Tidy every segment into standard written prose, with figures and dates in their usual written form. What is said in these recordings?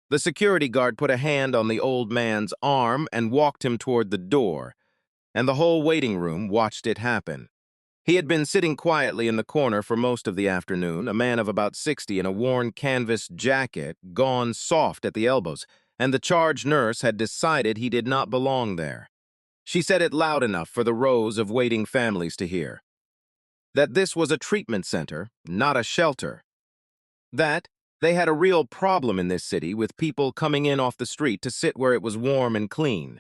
The security guard put a hand on the old man's arm and walked him toward the door, and the whole waiting room watched it happen. He had been sitting quietly in the corner for most of the afternoon, a man of about 60 in a worn canvas jacket, gone soft at the elbows, and the charge nurse had decided he did not belong there. She said it loud enough for the rows of waiting families to hear. That this was a treatment center, not a shelter. That they had a real problem in this city with people coming in off the street to sit where it was warm and clean,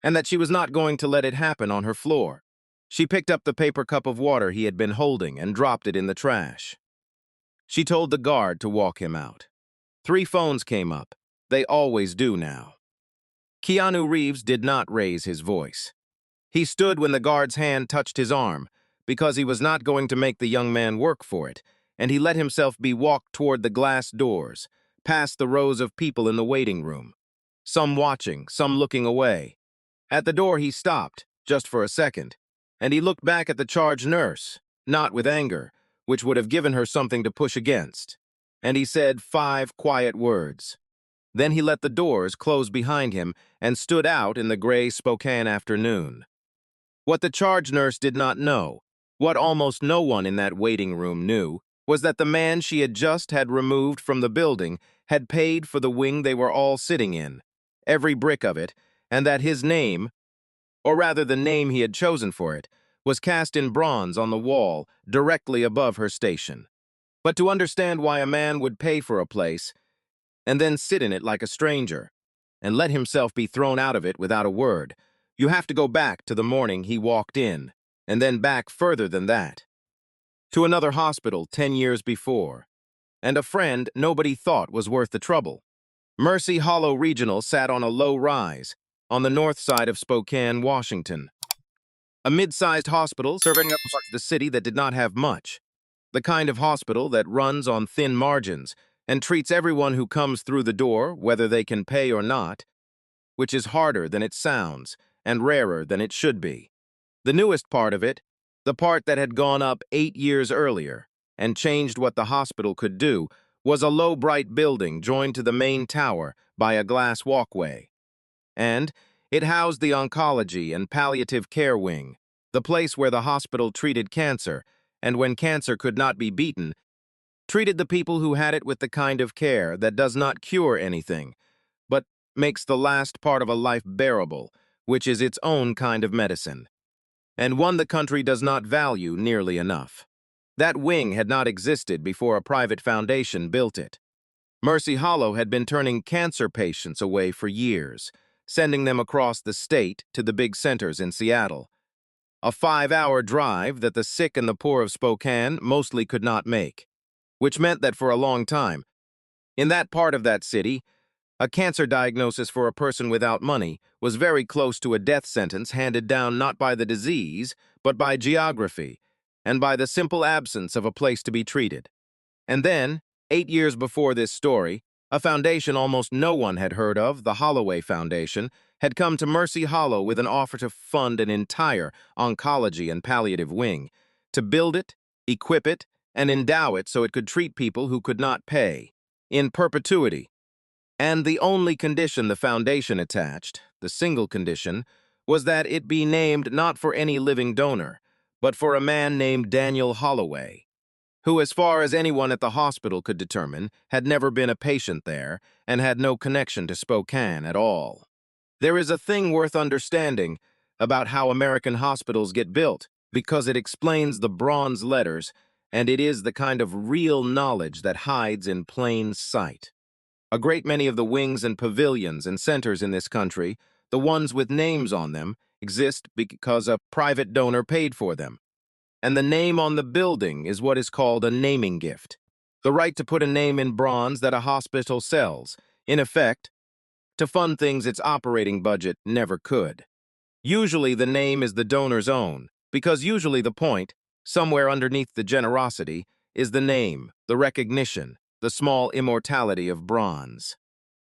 and that she was not going to let it happen on her floor. She picked up the paper cup of water he had been holding and dropped it in the trash. She told the guard to walk him out. 3 phones came up. They always do now. Keanu Reeves did not raise his voice. He stood when the guard's hand touched his arm, because he was not going to make the young man work for it, and he let himself be walked toward the glass doors, past the rows of people in the waiting room, some watching, some looking away. At the door he stopped, just for a second, and he looked back at the charge nurse, not with anger, which would have given her something to push against, and he said 5 quiet words. Then he let the doors close behind him and stood out in the gray Spokane afternoon. What the charge nurse did not know, what almost no one in that waiting room knew, was that the man she had just had removed from the building had paid for the wing they were all sitting in, every brick of it, and that his name, or rather the name he had chosen for it, was cast in bronze on the wall directly above her station. But to understand why a man would pay for a place and then sit in it like a stranger and let himself be thrown out of it without a word, you have to go back to the morning he walked in, and then back further than that, to another hospital 10 years before, and a friend nobody thought was worth the trouble. Mercy Hollow Regional sat on a low rise on the north side of Spokane, Washington. A mid-sized hospital serving up the city that did not have much. The kind of hospital that runs on thin margins and treats everyone who comes through the door, whether they can pay or not, which is harder than it sounds and rarer than it should be. The newest part of it, the part that had gone up 8 years earlier and changed what the hospital could do, was a low, bright building joined to the main tower by a glass walkway. And it housed the oncology and palliative care wing, the place where the hospital treated cancer, and when cancer could not be beaten, treated the people who had it with the kind of care that does not cure anything, but makes the last part of a life bearable, which is its own kind of medicine, and one the country does not value nearly enough. That wing had not existed before a private foundation built it. Mercy Hollow had been turning cancer patients away for years, sending them across the state to the big centers in Seattle, a 5-hour drive that the sick and the poor of Spokane mostly could not make, which meant that for a long time, in that part of that city, a cancer diagnosis for a person without money was very close to a death sentence handed down not by the disease, but by geography, and by the simple absence of a place to be treated. And then, 8 years before this story, a foundation almost no one had heard of, the Holloway Foundation, had come to Mercy Hollow with an offer to fund an entire oncology and palliative wing, to build it, equip it, and endow it so it could treat people who could not pay, in perpetuity. And the only condition the foundation attached, the single condition, was that it be named not for any living donor, but for a man named Daniel Holloway, who, as far as anyone at the hospital could determine, had never been a patient there and had no connection to Spokane at all. There is a thing worth understanding about how American hospitals get built, because it explains the bronze letters, and it is the kind of real knowledge that hides in plain sight. A great many of the wings and pavilions and centers in this country, the ones with names on them, exist because a private donor paid for them. And the name on the building is what is called a naming gift, the right to put a name in bronze that a hospital sells, in effect, to fund things its operating budget never could. Usually the name is the donor's own, because usually the point, somewhere underneath the generosity, is the name, the recognition, the small immortality of bronze.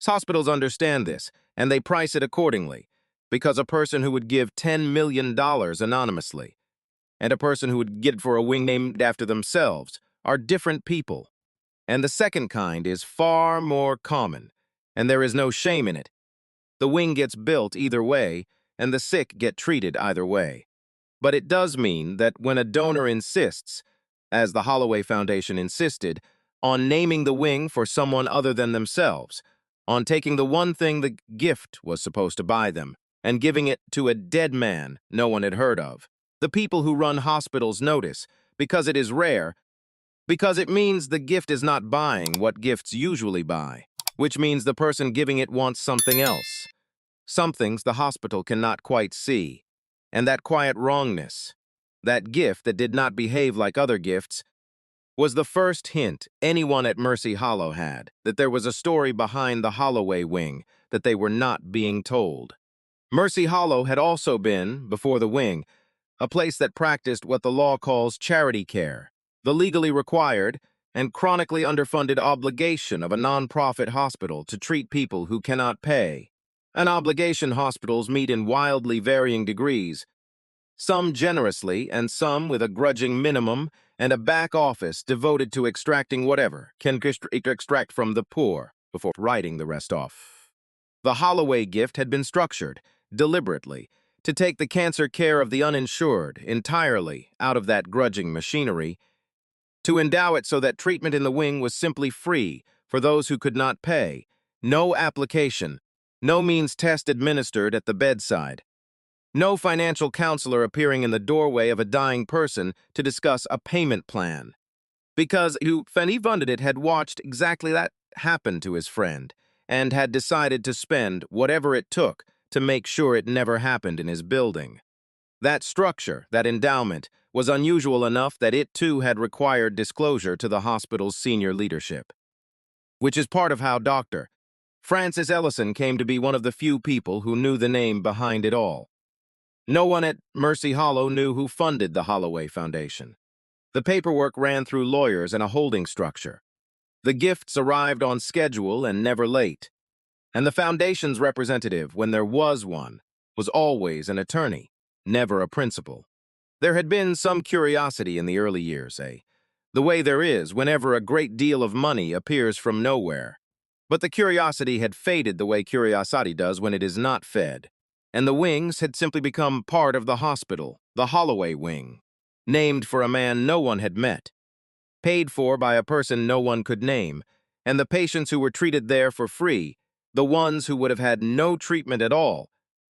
Hospitals understand this, and they price it accordingly, because a person who would give $10 million anonymously and a person who would get it for a wing named after themselves are different people. And the second kind is far more common, and there is no shame in it. The wing gets built either way, and the sick get treated either way. But it does mean that when a donor insists, as the Holloway Foundation insisted, on naming the wing for someone other than themselves, on taking the one thing the gift was supposed to buy them, and giving it to a dead man no one had heard of, the people who run hospitals notice, because it is rare, because it means the gift is not buying what gifts usually buy, which means the person giving it wants something else. Some things the hospital cannot quite see. And that quiet wrongness, that gift that did not behave like other gifts, was the first hint anyone at Mercy Hollow had that there was a story behind the Holloway wing that they were not being told. Mercy Hollow had also been, before the wing, a place that practiced what the law calls charity care, the legally required and chronically underfunded obligation of a nonprofit hospital to treat people who cannot pay. An obligation hospitals meet in wildly varying degrees, some generously and some with a grudging minimum and a back office devoted to extracting whatever can extract from the poor before writing the rest off. The Holloway gift had been structured, deliberately, to take the cancer care of the uninsured entirely out of that grudging machinery, to endow it so that treatment in the wing was simply free for those who could not pay, no application, no means test administered at the bedside, no financial counselor appearing in the doorway of a dying person to discuss a payment plan. Because who funded it had watched exactly that happen to his friend and had decided to spend whatever it took to make sure it never happened in his building. That structure, that endowment, was unusual enough that it too had required disclosure to the hospital's senior leadership. Which is part of how Dr. Francis Ellison came to be one of the few people who knew the name behind it all. No one at Mercy Hollow knew who funded the Holloway Foundation. The paperwork ran through lawyers and a holding structure. The gifts arrived on schedule and never late. And the foundation's representative, when there was one, was always an attorney, never a principal. There had been some curiosity in the early years, the way there is whenever a great deal of money appears from nowhere. But the curiosity had faded the way curiosity does when it is not fed. And the wings had simply become part of the hospital, the Holloway wing, named for a man no one had met, paid for by a person no one could name, and the patients who were treated there for free, the ones who would have had no treatment at all,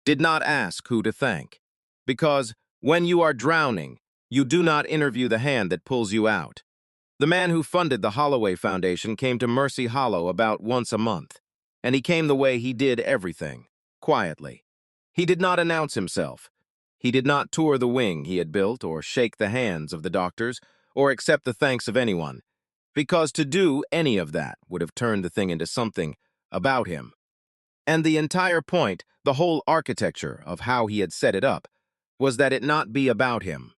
did not ask who to thank. Because when you are drowning, you do not interview the hand that pulls you out. The man who funded the Holloway Foundation came to Mercy Hollow about once a month, and he came the way he did everything, quietly. He did not announce himself. He did not tour the wing he had built or shake the hands of the doctors or accept the thanks of anyone, because to do any of that would have turned the thing into something about him. And the entire point, the whole architecture of how he had set it up, was that it not be about him.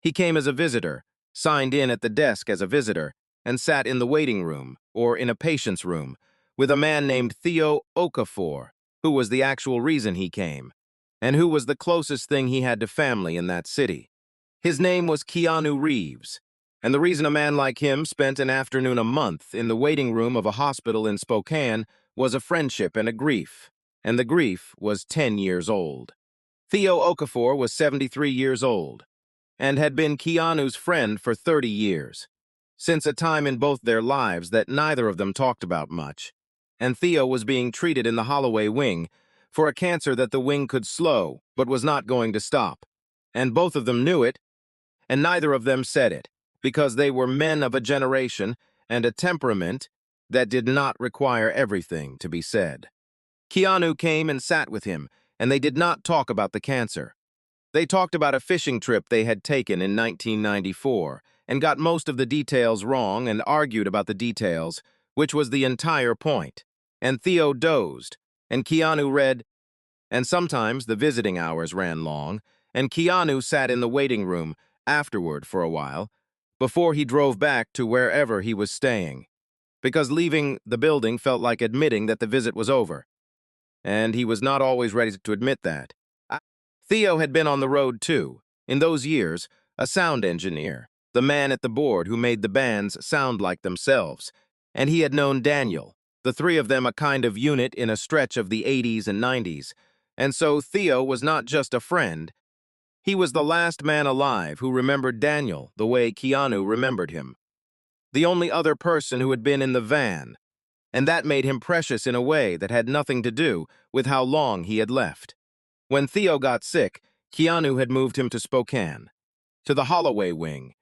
He came as a visitor, signed in at the desk as a visitor, and sat in the waiting room, or in a patient's room, with a man named Theo Okafor, who was the actual reason he came, and who was the closest thing he had to family in that city. His name was Keanu Reeves, and the reason a man like him spent an afternoon a month in the waiting room of a hospital in Spokane was a friendship and a grief, and the grief was 10 years old. Theo Okafor was 73 years old, and had been Keanu's friend for 30 years, since a time in both their lives that neither of them talked about much. And Theo was being treated in the Holloway wing for a cancer that the wing could slow but was not going to stop. And both of them knew it, and neither of them said it, because they were men of a generation and a temperament that did not require everything to be said. Keanu came and sat with him, and they did not talk about the cancer. They talked about a fishing trip they had taken in 1994 and got most of the details wrong and argued about the details, which was the entire point. And Theo dozed, and Keanu read, and sometimes the visiting hours ran long, and Keanu sat in the waiting room afterward for a while, before he drove back to wherever he was staying, because leaving the building felt like admitting that the visit was over. And he was not always ready to admit that. Theo had been on the road too, in those years, a sound engineer, the man at the board who made the bands sound like themselves, and he had known Daniel, the three of them a kind of unit in a stretch of the 80s and 90s. And so Theo was not just a friend, he was the last man alive who remembered Daniel the way Keanu remembered him. The only other person who had been in the van, and that made him precious in a way that had nothing to do with how long he had left. When Theo got sick, Keanu had moved him to Spokane, to the Holloway wing,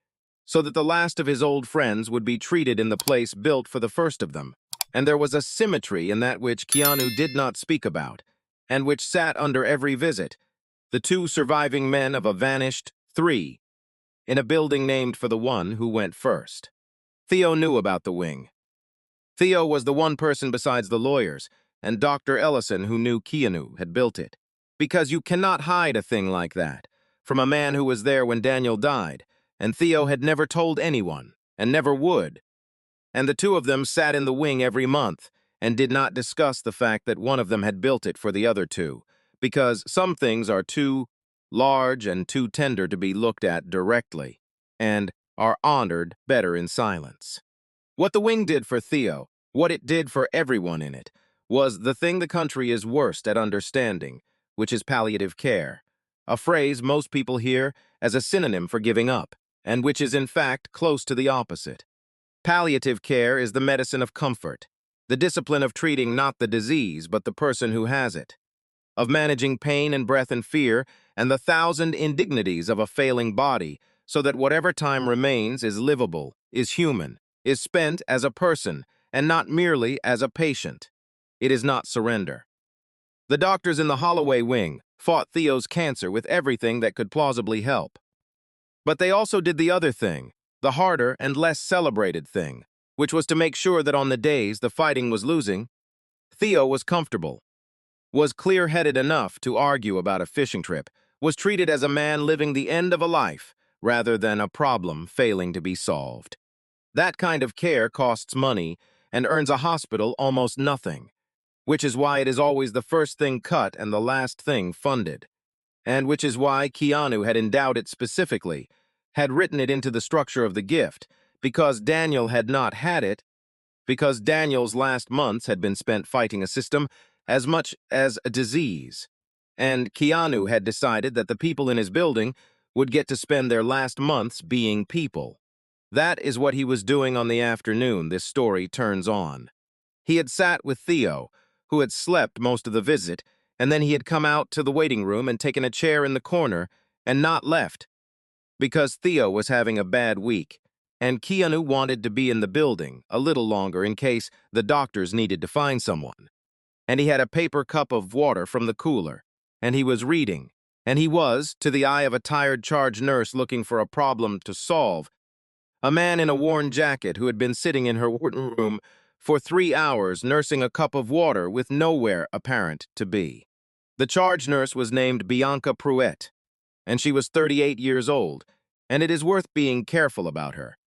so that the last of his old friends would be treated in the place built for the first of them. And there was a symmetry in that which Keanu did not speak about, and which sat under every visit, the two surviving men of a vanished three, in a building named for the one who went first. Theo knew about the wing. Theo was the one person besides the lawyers and Dr. Ellison who knew Keanu had built it. Because you cannot hide a thing like that from a man who was there when Daniel died, and Theo had never told anyone, and never would. And the two of them sat in the wing every month and did not discuss the fact that one of them had built it for the other two, because some things are too large and too tender to be looked at directly, and are honored better in silence. What the wing did for Theo, what it did for everyone in it, was the thing the country is worst at understanding, which is palliative care, a phrase most people hear as a synonym for giving up, and which is in fact close to the opposite. Palliative care is the medicine of comfort, the discipline of treating not the disease but the person who has it, of managing pain and breath and fear and the thousand indignities of a failing body so that whatever time remains is livable, is human, is spent as a person and not merely as a patient. It is not surrender. The doctors in the Holloway wing fought Theo's cancer with everything that could plausibly help. But they also did the other thing, the harder and less celebrated thing, which was to make sure that on the days the fighting was losing, Theo was comfortable, was clear-headed enough to argue about a fishing trip, was treated as a man living the end of a life rather than a problem failing to be solved. That kind of care costs money and earns a hospital almost nothing, which is why it is always the first thing cut and the last thing funded, and which is why Keanu had endowed it specifically, had written it into the structure of the gift, because Daniel had not had it, because Daniel's last months had been spent fighting a system as much as a disease, and Keanu had decided that the people in his building would get to spend their last months being people. That is what he was doing on the afternoon this story turns on. He had sat with Theo, who had slept most of the visit, and then he had come out to the waiting room and taken a chair in the corner and not left, because Theo was having a bad week, and Keanu wanted to be in the building a little longer in case the doctors needed to find someone. And he had a paper cup of water from the cooler, and he was reading, and he was, to the eye of a tired charge nurse looking for a problem to solve, a man in a worn jacket who had been sitting in her waiting room for 3 hours nursing a cup of water with nowhere apparent to be. The charge nurse was named Bianca Pruett, and she was 38 years old, and it is worth being careful about her,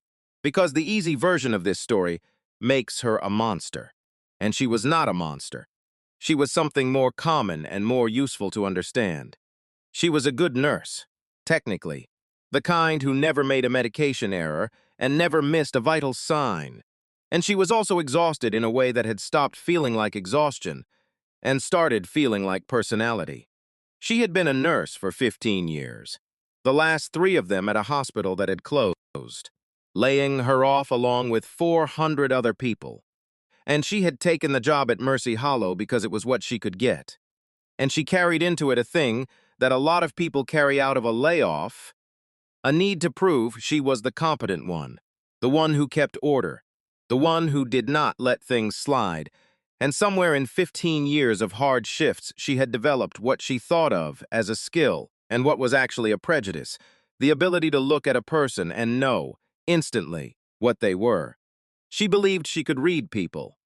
because the easy version of this story makes her a monster, and she was not a monster. She was something more common and more useful to understand. She was a good nurse, technically, the kind who never made a medication error and never missed a vital sign. And she was also exhausted in a way that had stopped feeling like exhaustion and started feeling like personality. She had been a nurse for 15 years, the last 3 of them at a hospital that had closed, laying her off along with 400 other people. And she had taken the job at Mercy Hollow because it was what she could get. And she carried into it a thing that a lot of people carry out of a layoff, a need to prove she was the competent one, the one who kept order, the one who did not let things slide. And somewhere in 15 years of hard shifts, she had developed what she thought of as a skill and what was actually a prejudice, the ability to look at a person and know, instantly, what they were. She believed she could read people.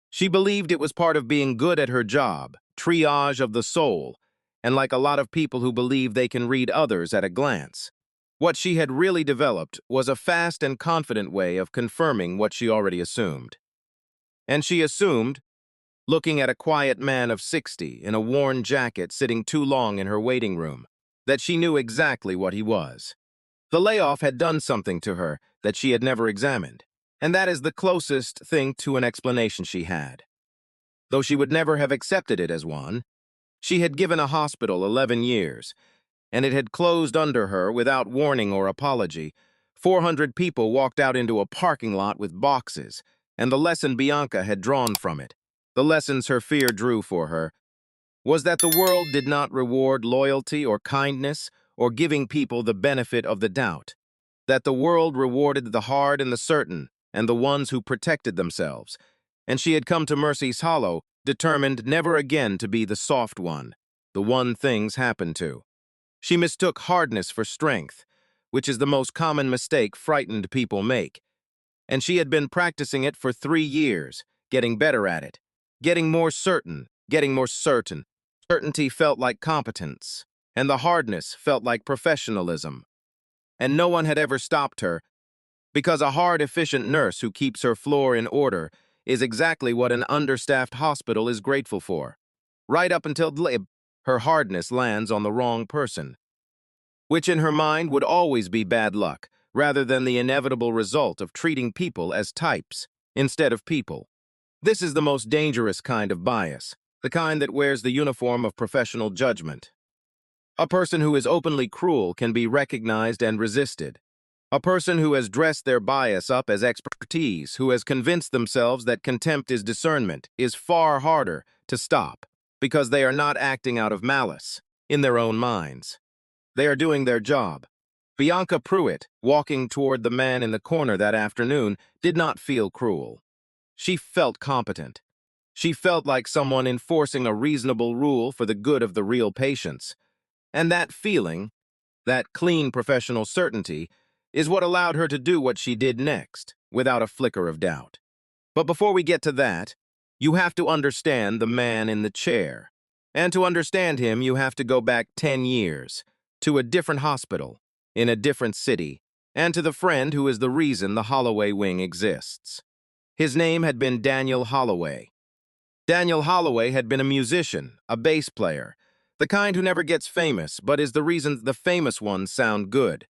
She believed it was part of being good at her job, triage of the soul, and like a lot of people who believe they can read others at a glance. What she had really developed was a fast and confident way of confirming what she already assumed. And she assumed, looking at a quiet man of 60 in a worn jacket sitting too long in her waiting room, that she knew exactly what he was. The layoff had done something to her that she had never examined, And that is the closest thing to an explanation she had. Though she would never have accepted it as one, she had given a hospital 11 years, and it had closed under her without warning or apology. 400 people walked out into a parking lot with boxes, and the lesson Bianca had drawn from it, the lessons her fear drew for her, was that the world did not reward loyalty or kindness or giving people the benefit of the doubt, that the world rewarded the hard and the certain and the ones who protected themselves, and she had come to Mercy's Hollow determined never again to be the soft one, the one things happen to. She mistook hardness for strength, which is the most common mistake frightened people make, and she had been practicing it for 3 years, getting better at it, getting more certain, getting more certain. Certainty felt like competence, and the hardness felt like professionalism. And no one had ever stopped her, because a hard, efficient nurse who keeps her floor in order is exactly what an understaffed hospital is grateful for. Right up until her hardness lands on the wrong person, which in her mind would always be bad luck, rather than the inevitable result of treating people as types instead of people. This is the most dangerous kind of bias, the kind that wears the uniform of professional judgment. A person who is openly cruel can be recognized and resisted. A person who has dressed their bias up as expertise, who has convinced themselves that contempt is discernment, is far harder to stop, because they are not acting out of malice, in their own minds. They are doing their job. Bianca Pruitt, walking toward the man in the corner that afternoon, did not feel cruel. She felt competent. She felt like someone enforcing a reasonable rule for the good of the real patients. And that feeling, that clean professional certainty, is what allowed her to do what she did next, without a flicker of doubt. But before we get to that, you have to understand the man in the chair. And to understand him, you have to go back 10 years, to a different hospital, in a different city, and to the friend who is the reason the Holloway wing exists. His name had been Daniel Holloway. Daniel Holloway had been a musician, a bass player, the kind who never gets famous, but is the reason the famous ones sound good.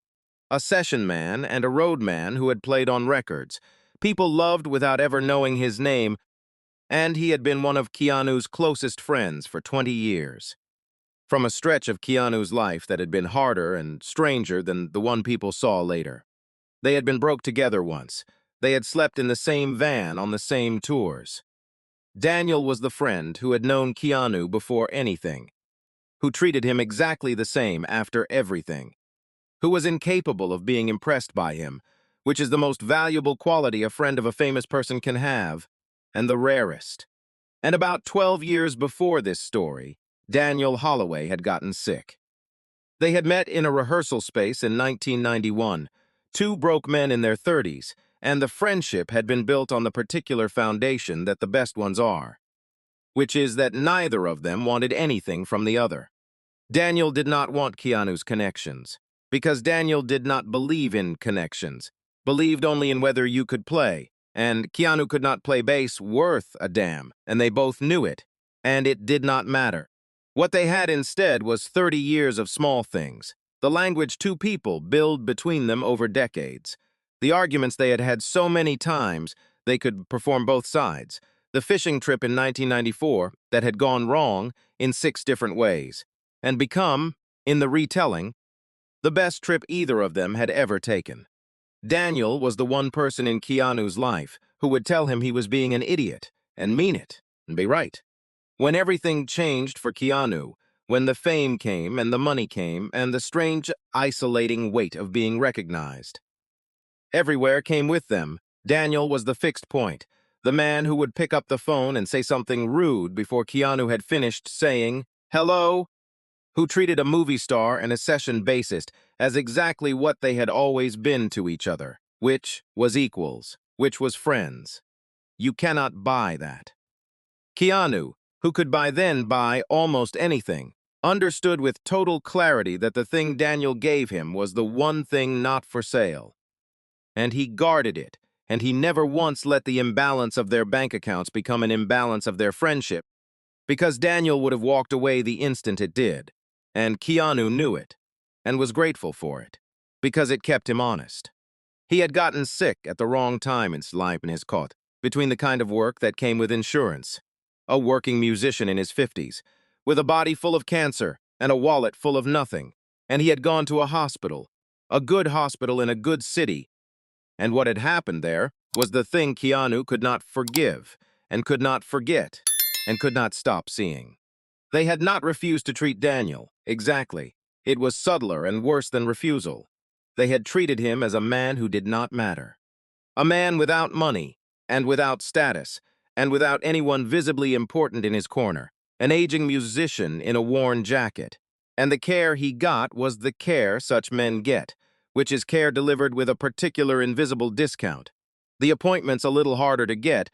A session man and a road man who had played on records. People loved without ever knowing his name, and he had been one of Keanu's closest friends for 20 years. From a stretch of Keanu's life that had been harder and stranger than the one people saw later. They had been broke together once. They had slept in the same van on the same tours. Daniel was the friend who had known Keanu before anything, who treated him exactly the same after everything, who was incapable of being impressed by him, which is the most valuable quality a friend of a famous person can have, and the rarest. And about 12 years before this story, Daniel Holloway had gotten sick. They had met in a rehearsal space in 1991, two broke men in their 30s, and the friendship had been built on the particular foundation that the best ones are, which is that neither of them wanted anything from the other. Daniel did not want Keanu's connections, because Daniel did not believe in connections, believed only in whether you could play, and Keanu could not play bass worth a damn, and they both knew it, and it did not matter. What they had instead was 30 years of small things, the language two people build between them over decades, the arguments they had had so many times they could perform both sides, the fishing trip in 1994 that had gone wrong in 6 different ways, and become, in the retelling, the best trip either of them had ever taken. Daniel was the one person in Keanu's life who would tell him he was being an idiot, and mean it, and be right. When everything changed for Keanu, when the fame came and the money came and the strange, isolating weight of being recognized. Everywhere came with them. Daniel was the fixed point, the man who would pick up the phone and say something rude before Keanu had finished saying, "Hello?" Who treated a movie star and a session bassist as exactly what they had always been to each other, which was equals, which was friends. You cannot buy that. Keanu, who could by then buy almost anything, understood with total clarity that the thing Daniel gave him was the one thing not for sale. And he guarded it, and he never once let the imbalance of their bank accounts become an imbalance of their friendship, because Daniel would have walked away the instant it did, and Keanu knew it, and was grateful for it, because it kept him honest. He had gotten sick at the wrong time in life in his caught, between the kind of work that came with insurance. A working musician in his 50s, with a body full of cancer and a wallet full of nothing, and he had gone to a good hospital in a good city, and what had happened there was the thing Keanu could not forgive, and could not forget, and could not stop seeing. They had not refused to treat Daniel, exactly. It was subtler and worse than refusal. They had treated him as a man who did not matter. A man without money, and without status, and without anyone visibly important in his corner. An aging musician in a worn jacket. And the care he got was the care such men get, which is care delivered with a particular invisible discount. The appointments a little harder to get,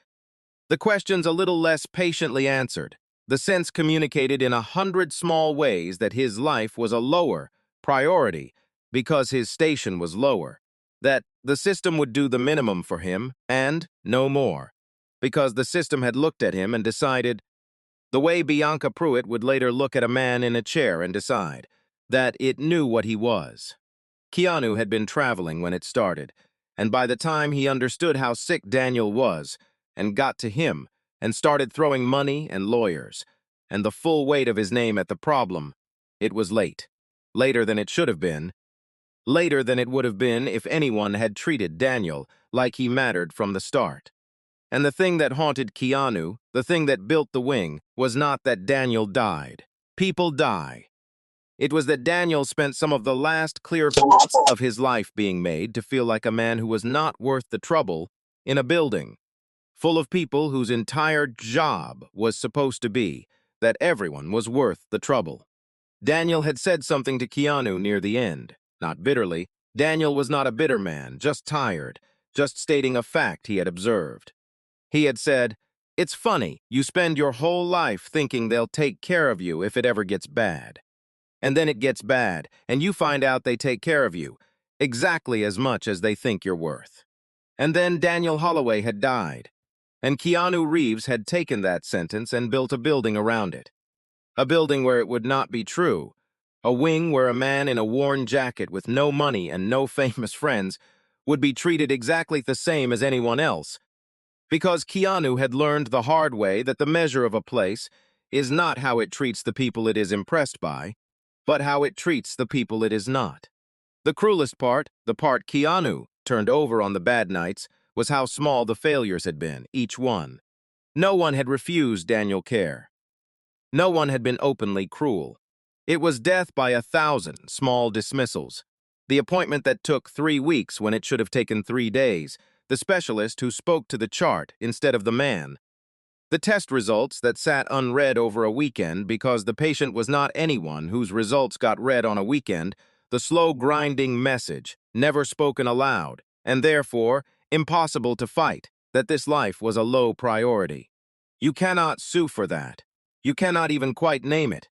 the questions a little less patiently answered, the sense communicated in 100 small ways that his life was a lower priority because his station was lower, that the system would do the minimum for him and no more, because the system had looked at him and decided, the way Bianca Pruitt would later look at a man in a chair and decide, that it knew what he was. Keanu had been traveling when it started, and by the time he understood how sick Daniel was, and got to him, and started throwing money and lawyers, and the full weight of his name at the problem, it was late. Later than it should have been. Later than it would have been if anyone had treated Daniel like he mattered from the start. And the thing that haunted Keanu, the thing that built the wing, was not that Daniel died. People die. It was that Daniel spent some of the last clear thoughts of his life being made to feel like a man who was not worth the trouble in a building full of people whose entire job was supposed to be that everyone was worth the trouble. Daniel had said something to Keanu near the end, not bitterly. Daniel was not a bitter man, just tired, just stating a fact he had observed. He had said, "It's funny, you spend your whole life thinking they'll take care of you if it ever gets bad. And then it gets bad, and you find out they take care of you, exactly as much as they think you're worth." And then Daniel Holloway had died, and Keanu Reeves had taken that sentence and built a building around it. A building where it would not be true. A wing where a man in a worn jacket with no money and no famous friends would be treated exactly the same as anyone else, because Keanu had learned the hard way that the measure of a place is not how it treats the people it is impressed by, but how it treats the people it is not. The cruelest part, the part Keanu turned over on the bad nights, was how small the failures had been, each one. No one had refused Daniel care. No one had been openly cruel. It was death by 1,000 small dismissals. The appointment that took 3 weeks when it should have taken 3 days. The specialist who spoke to the chart instead of the man. The test results that sat unread over a weekend because the patient was not anyone whose results got read on a weekend. The slow grinding message, never spoken aloud, and therefore impossible to fight, that this life was a low priority. You cannot sue for that. You cannot even quite name it.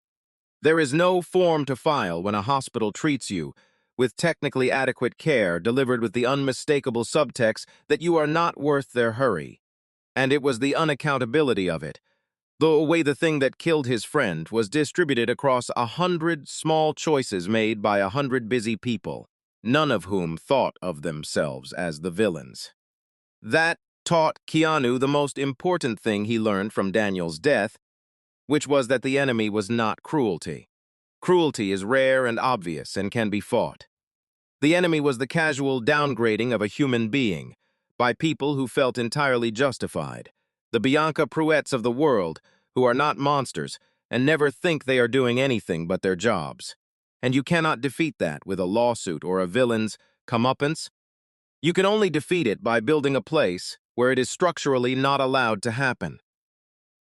There is no form to file when a hospital treats you with technically adequate care delivered with the unmistakable subtext that you are not worth their hurry. And it was the unaccountability of it, the way the thing that killed his friend was distributed across 100 small choices made by 100 busy people, none of whom thought of themselves as the villains. That taught Keanu the most important thing he learned from Daniel's death, which was that the enemy was not cruelty. Cruelty is rare and obvious and can be fought. The enemy was the casual downgrading of a human being by people who felt entirely justified, the Bianca Pruitts of the world who are not monsters and never think they are doing anything but their jobs. And you cannot defeat that with a lawsuit or a villain's comeuppance. You can only defeat it by building a place where it is structurally not allowed to happen,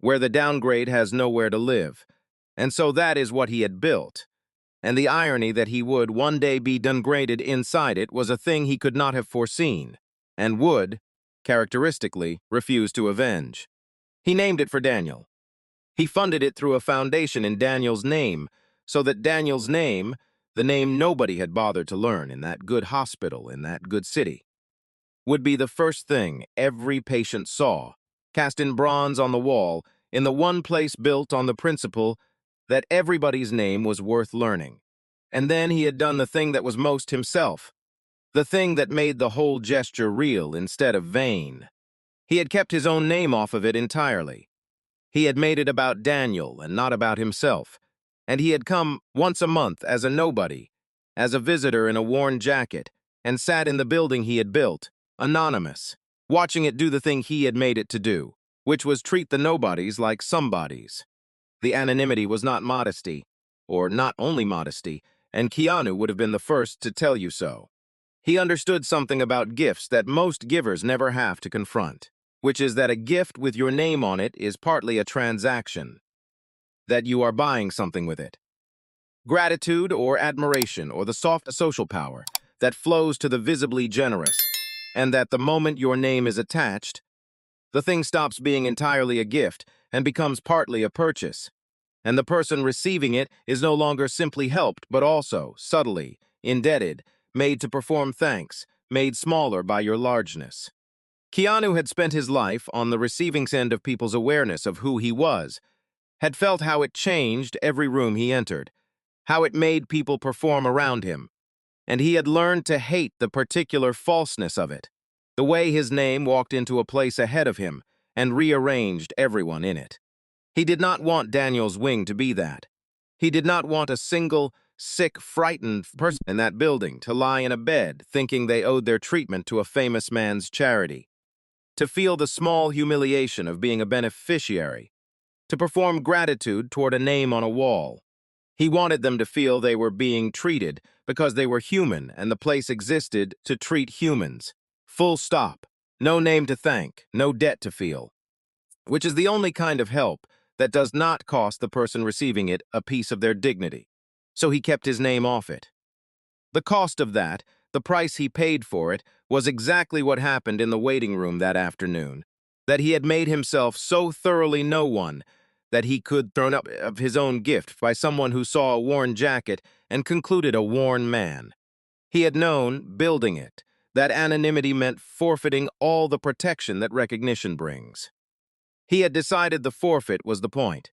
where the downgrade has nowhere to live. And so that is what he had built. And the irony that he would one day be downgraded inside it was a thing he could not have foreseen, and would, characteristically, refuse to avenge. He named it for Daniel. He funded it through a foundation in Daniel's name, so that Daniel's name, the name nobody had bothered to learn in that good hospital in that good city, would be the first thing every patient saw, cast in bronze on the wall, in the one place built on the principle that everybody's name was worth learning. And then he had done the thing that was most himself. The thing that made the whole gesture real instead of vain. He had kept his own name off of it entirely. He had made it about Daniel and not about himself. And he had come once a month as a nobody, as a visitor in a worn jacket, and sat in the building he had built, anonymous, watching it do the thing he had made it to do, which was treat the nobodies like somebodies. The anonymity was not modesty, or not only modesty, and Keanu would have been the first to tell you so. He understood something about gifts that most givers never have to confront, which is that a gift with your name on it is partly a transaction, that you are buying something with it. Gratitude or admiration or the soft social power that flows to the visibly generous, and that the moment your name is attached, the thing stops being entirely a gift and becomes partly a purchase, and the person receiving it is no longer simply helped but also, subtly, indebted, made to perform thanks, made smaller by your largeness. Keanu had spent his life on the receiving end of people's awareness of who he was, had felt how it changed every room he entered, how it made people perform around him, and he had learned to hate the particular falseness of it, the way his name walked into a place ahead of him and rearranged everyone in it. He did not want Daniel's wing to be that. He did not want a single, sick, frightened person in that building to lie in a bed thinking they owed their treatment to a famous man's charity, to feel the small humiliation of being a beneficiary, to perform gratitude toward a name on a wall. He wanted them to feel they were being treated because they were human and the place existed to treat humans. Full stop. No name to thank, no debt to feel. Which is the only kind of help that does not cost the person receiving it a piece of their dignity. So he kept his name off it. The cost of that, the price he paid for it, was exactly what happened in the waiting room that afternoon, that he had made himself so thoroughly no one that he could thrown up of his own gift by someone who saw a worn jacket and concluded a worn man. He had known, building it, that anonymity meant forfeiting all the protection that recognition brings. He had decided the forfeit was the point.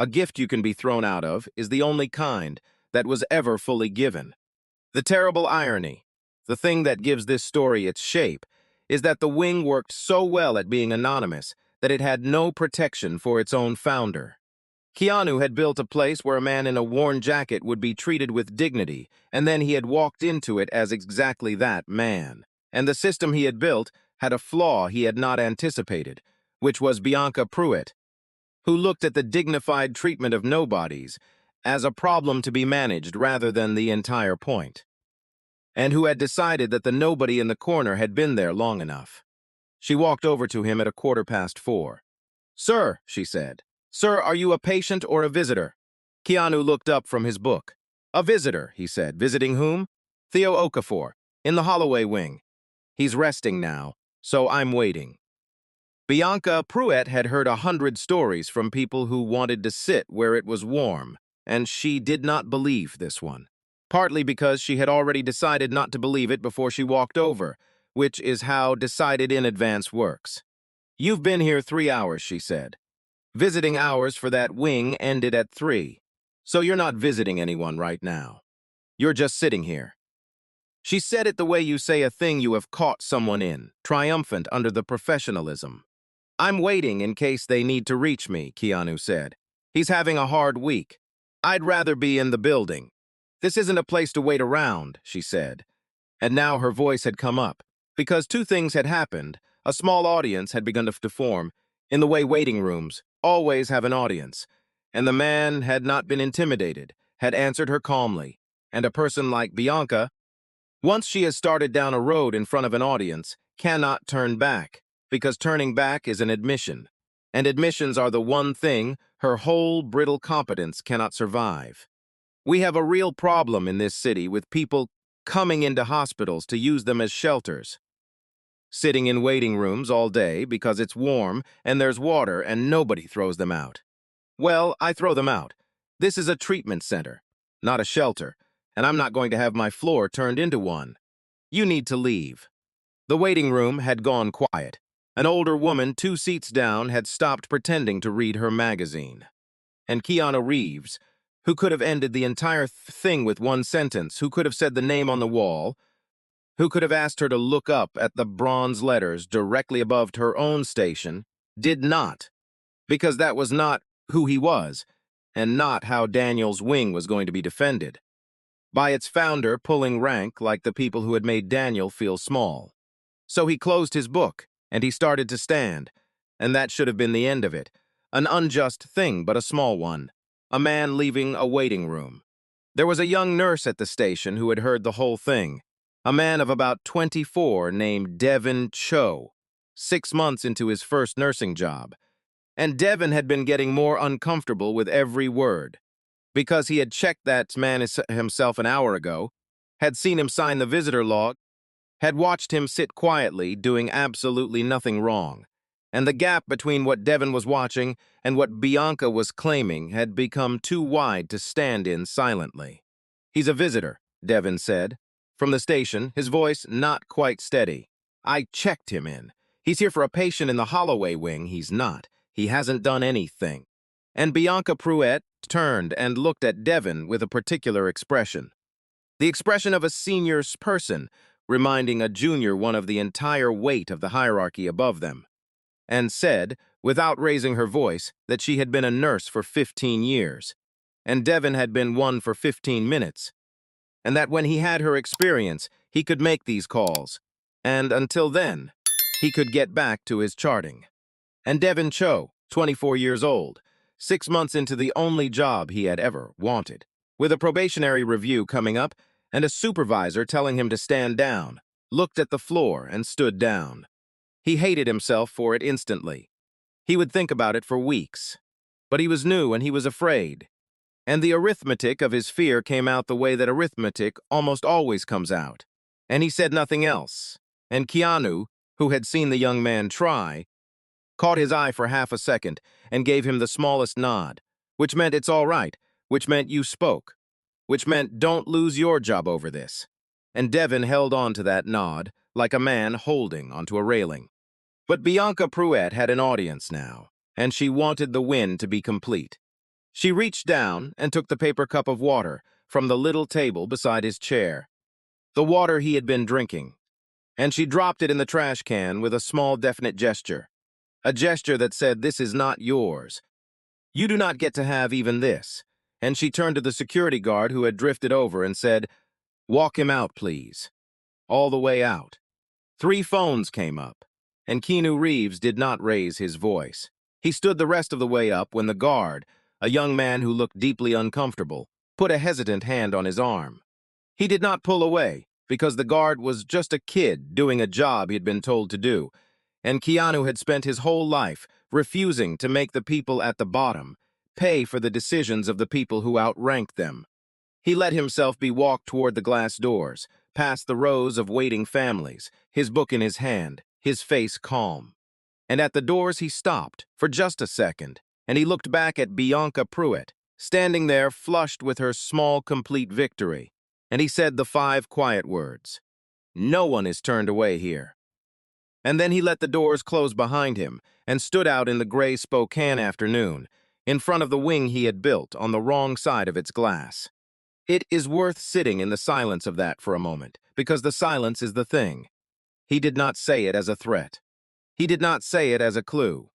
A gift you can be thrown out of is the only kind that was ever fully given. The terrible irony, the thing that gives this story its shape, is that the wing worked so well at being anonymous that it had no protection for its own founder. Keanu had built a place where a man in a worn jacket would be treated with dignity, and then he had walked into it as exactly that man. And the system he had built had a flaw he had not anticipated, which was Bianca Pruitt, who looked at the dignified treatment of nobodies as a problem to be managed rather than the entire point, and who had decided that the nobody in the corner had been there long enough. She walked over to him at 4:15. "Sir," she said. "Sir, are you a patient or a visitor?" Keanu looked up from his book. "A visitor," he said. "Visiting whom?" "Theo Okafor, in the Holloway wing. He's resting now, so I'm waiting." Bianca Pruitt had heard 100 stories from people who wanted to sit where it was warm, and she did not believe this one. Partly because she had already decided not to believe it before she walked over, which is how decided in advance works. "You've been here 3 hours," she said. "Visiting hours for that wing ended at 3. So you're not visiting anyone right now. You're just sitting here." She said it the way you say a thing you have caught someone in, triumphant under the professionalism. "I'm waiting in case they need to reach me," Keanu said. "He's having a hard week. I'd rather be in the building." "This isn't a place to wait around," she said. And now her voice had come up, because two things had happened. A small audience had begun to form, in the way waiting rooms always have an audience, and the man had not been intimidated, had answered her calmly, and a person like Bianca, once she has started down a road in front of an audience, cannot turn back, because turning back is an admission, and admissions are the one thing her whole brittle competence cannot survive. We have a real problem in this city with people coming into hospitals to use them as shelters, sitting in waiting rooms all day because it's warm and there's water and nobody throws them out. Well, I throw them out. This is a treatment center, not a shelter, and I'm not going to have my floor turned into one. You need to leave." The waiting room had gone quiet. An older woman 2 seats down had stopped pretending to read her magazine. And Keanu Reeves, who could have ended the entire thing with one sentence, who could have said the name on the wall, who could have asked her to look up at the bronze letters directly above her own station, did not, because that was not who he was, and not how Daniel's wing was going to be defended. By its founder pulling rank like the people who had made Daniel feel small. So he closed his book, and he started to stand, and that should have been the end of it. An unjust thing, but a small one. A man leaving a waiting room. There was a young nurse at the station who had heard the whole thing. A man of about 24 named Devin Cho, 6 months into his first nursing job. And Devin had been getting more uncomfortable with every word. Because he had checked that man himself an hour ago, had seen him sign the visitor log, had watched him sit quietly, doing absolutely nothing wrong. And the gap between what Devin was watching and what Bianca was claiming had become too wide to stand in silently. "He's a visitor," Devin said. From the station, his voice not quite steady. "I checked him in. He's here for a patient in the Holloway wing. He's not. He hasn't done anything." And Bianca Pruett turned and looked at Devin with a particular expression. The expression of a senior person, reminding a junior one of the entire weight of the hierarchy above them, and said, without raising her voice, that she had been a nurse for 15 years, and Devin had been one for 15 minutes, and that when he had her experience, he could make these calls, and until then, he could get back to his charting. And Devin Cho, 24 years old, 6 months into the only job he had ever wanted, with a probationary review coming up and a supervisor telling him to stand down, looked at the floor and stood down. He hated himself for it instantly. He would think about it for weeks. But he was new and he was afraid. And the arithmetic of his fear came out the way that arithmetic almost always comes out. And he said nothing else. And Keanu, who had seen the young man try, caught his eye for half a second and gave him the smallest nod, which meant it's all right, which meant you spoke, which meant don't lose your job over this. And Devin held on to that nod like a man holding onto a railing. But Bianca Pruett had an audience now, and she wanted the win to be complete. She reached down and took the paper cup of water from the little table beside his chair, the water he had been drinking, and she dropped it in the trash can with a small definite gesture, a gesture that said, "This is not yours. You do not get to have even this." And she turned to the security guard who had drifted over and said, "Walk him out, please." All the way out. 3 phones came up, and Keanu Reeves did not raise his voice. He stood the rest of the way up when the guard, a young man who looked deeply uncomfortable, put a hesitant hand on his arm. He did not pull away, because the guard was just a kid doing a job he'd been told to do, and Keanu had spent his whole life refusing to make the people at the bottom pay for the decisions of the people who outranked them. He let himself be walked toward the glass doors, past the rows of waiting families, his book in his hand, his face calm. And at the doors he stopped, for just a second, and he looked back at Bianca Pruett, standing there flushed with her small, complete victory, and he said the 5 quiet words, "No one is turned away here." And then he let the doors close behind him and stood out in the gray Spokane afternoon, in front of the wing he had built on the wrong side of its glass. It is worth sitting in the silence of that for a moment, because the silence is the thing. He did not say it as a threat. He did not say it as a clue.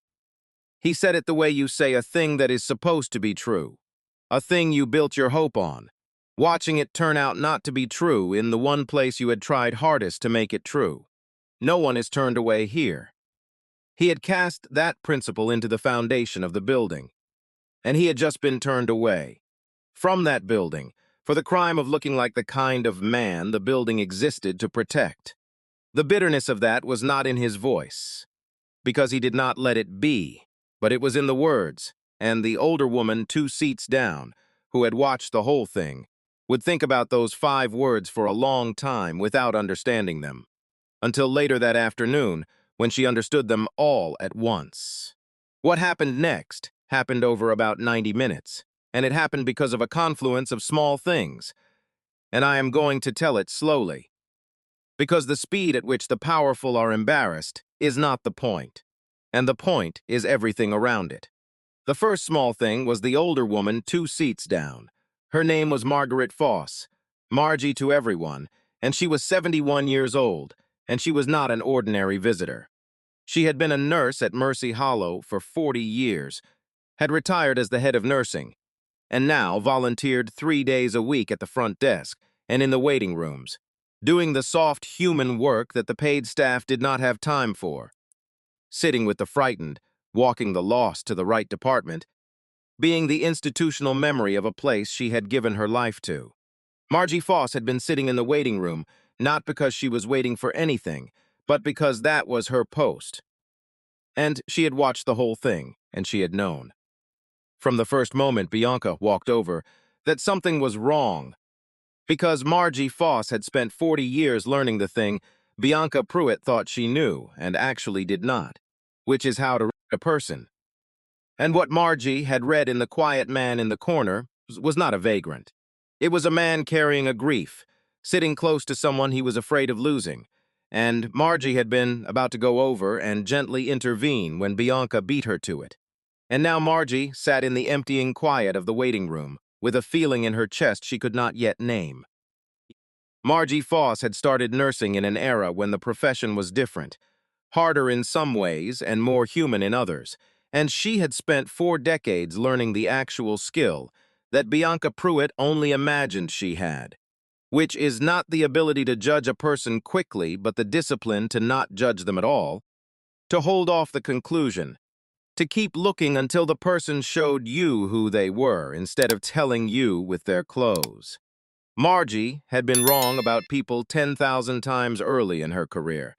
He said it the way you say a thing that is supposed to be true, a thing you built your hope on, watching it turn out not to be true in the one place you had tried hardest to make it true. No one is turned away here. He had cast that principle into the foundation of the building, and he had just been turned away from that building for the crime of looking like the kind of man the building existed to protect. The bitterness of that was not in his voice, because he did not let it be, but it was in the words, and the older woman 2 seats down, who had watched the whole thing, would think about those 5 words for a long time without understanding them, until later that afternoon, when she understood them all at once. What happened next happened over about 90 minutes, and it happened because of a confluence of small things, and I am going to tell it slowly, because the speed at which the powerful are embarrassed is not the point, and the point is everything around it. The first small thing was the older woman 2 seats down. Her name was Margaret Foss, Margie to everyone, and she was 71 years old, and she was not an ordinary visitor. She had been a nurse at Mercy Hollow for 40 years, had retired as the head of nursing, and now volunteered 3 days a week at the front desk and in the waiting rooms, doing the soft human work that the paid staff did not have time for, sitting with the frightened, walking the lost to the right department, being the institutional memory of a place she had given her life to. Margie Foss had been sitting in the waiting room, not because she was waiting for anything, but because that was her post. And she had watched the whole thing, and she had known. From the first moment Bianca walked over, that something was wrong. Because Margie Foss had spent 40 years learning the thing, Bianca Pruitt thought she knew, and actually did not, which is how to read a person. And what Margie had read in The Quiet Man in the Corner was not a vagrant. It was a man carrying a grief, sitting close to someone he was afraid of losing, and Margie had been about to go over and gently intervene when Bianca beat her to it. And now Margie sat in the emptying quiet of the waiting room, with a feeling in her chest she could not yet name. Margie Foss had started nursing in an era when the profession was different, harder in some ways and more human in others, and she had spent 4 decades learning the actual skill that Bianca Pruitt only imagined she had, which is not the ability to judge a person quickly, but the discipline to not judge them at all, to hold off the conclusion, to keep looking until the person showed you who they were instead of telling you with their clothes. Margie had been wrong about people 10,000 times early in her career,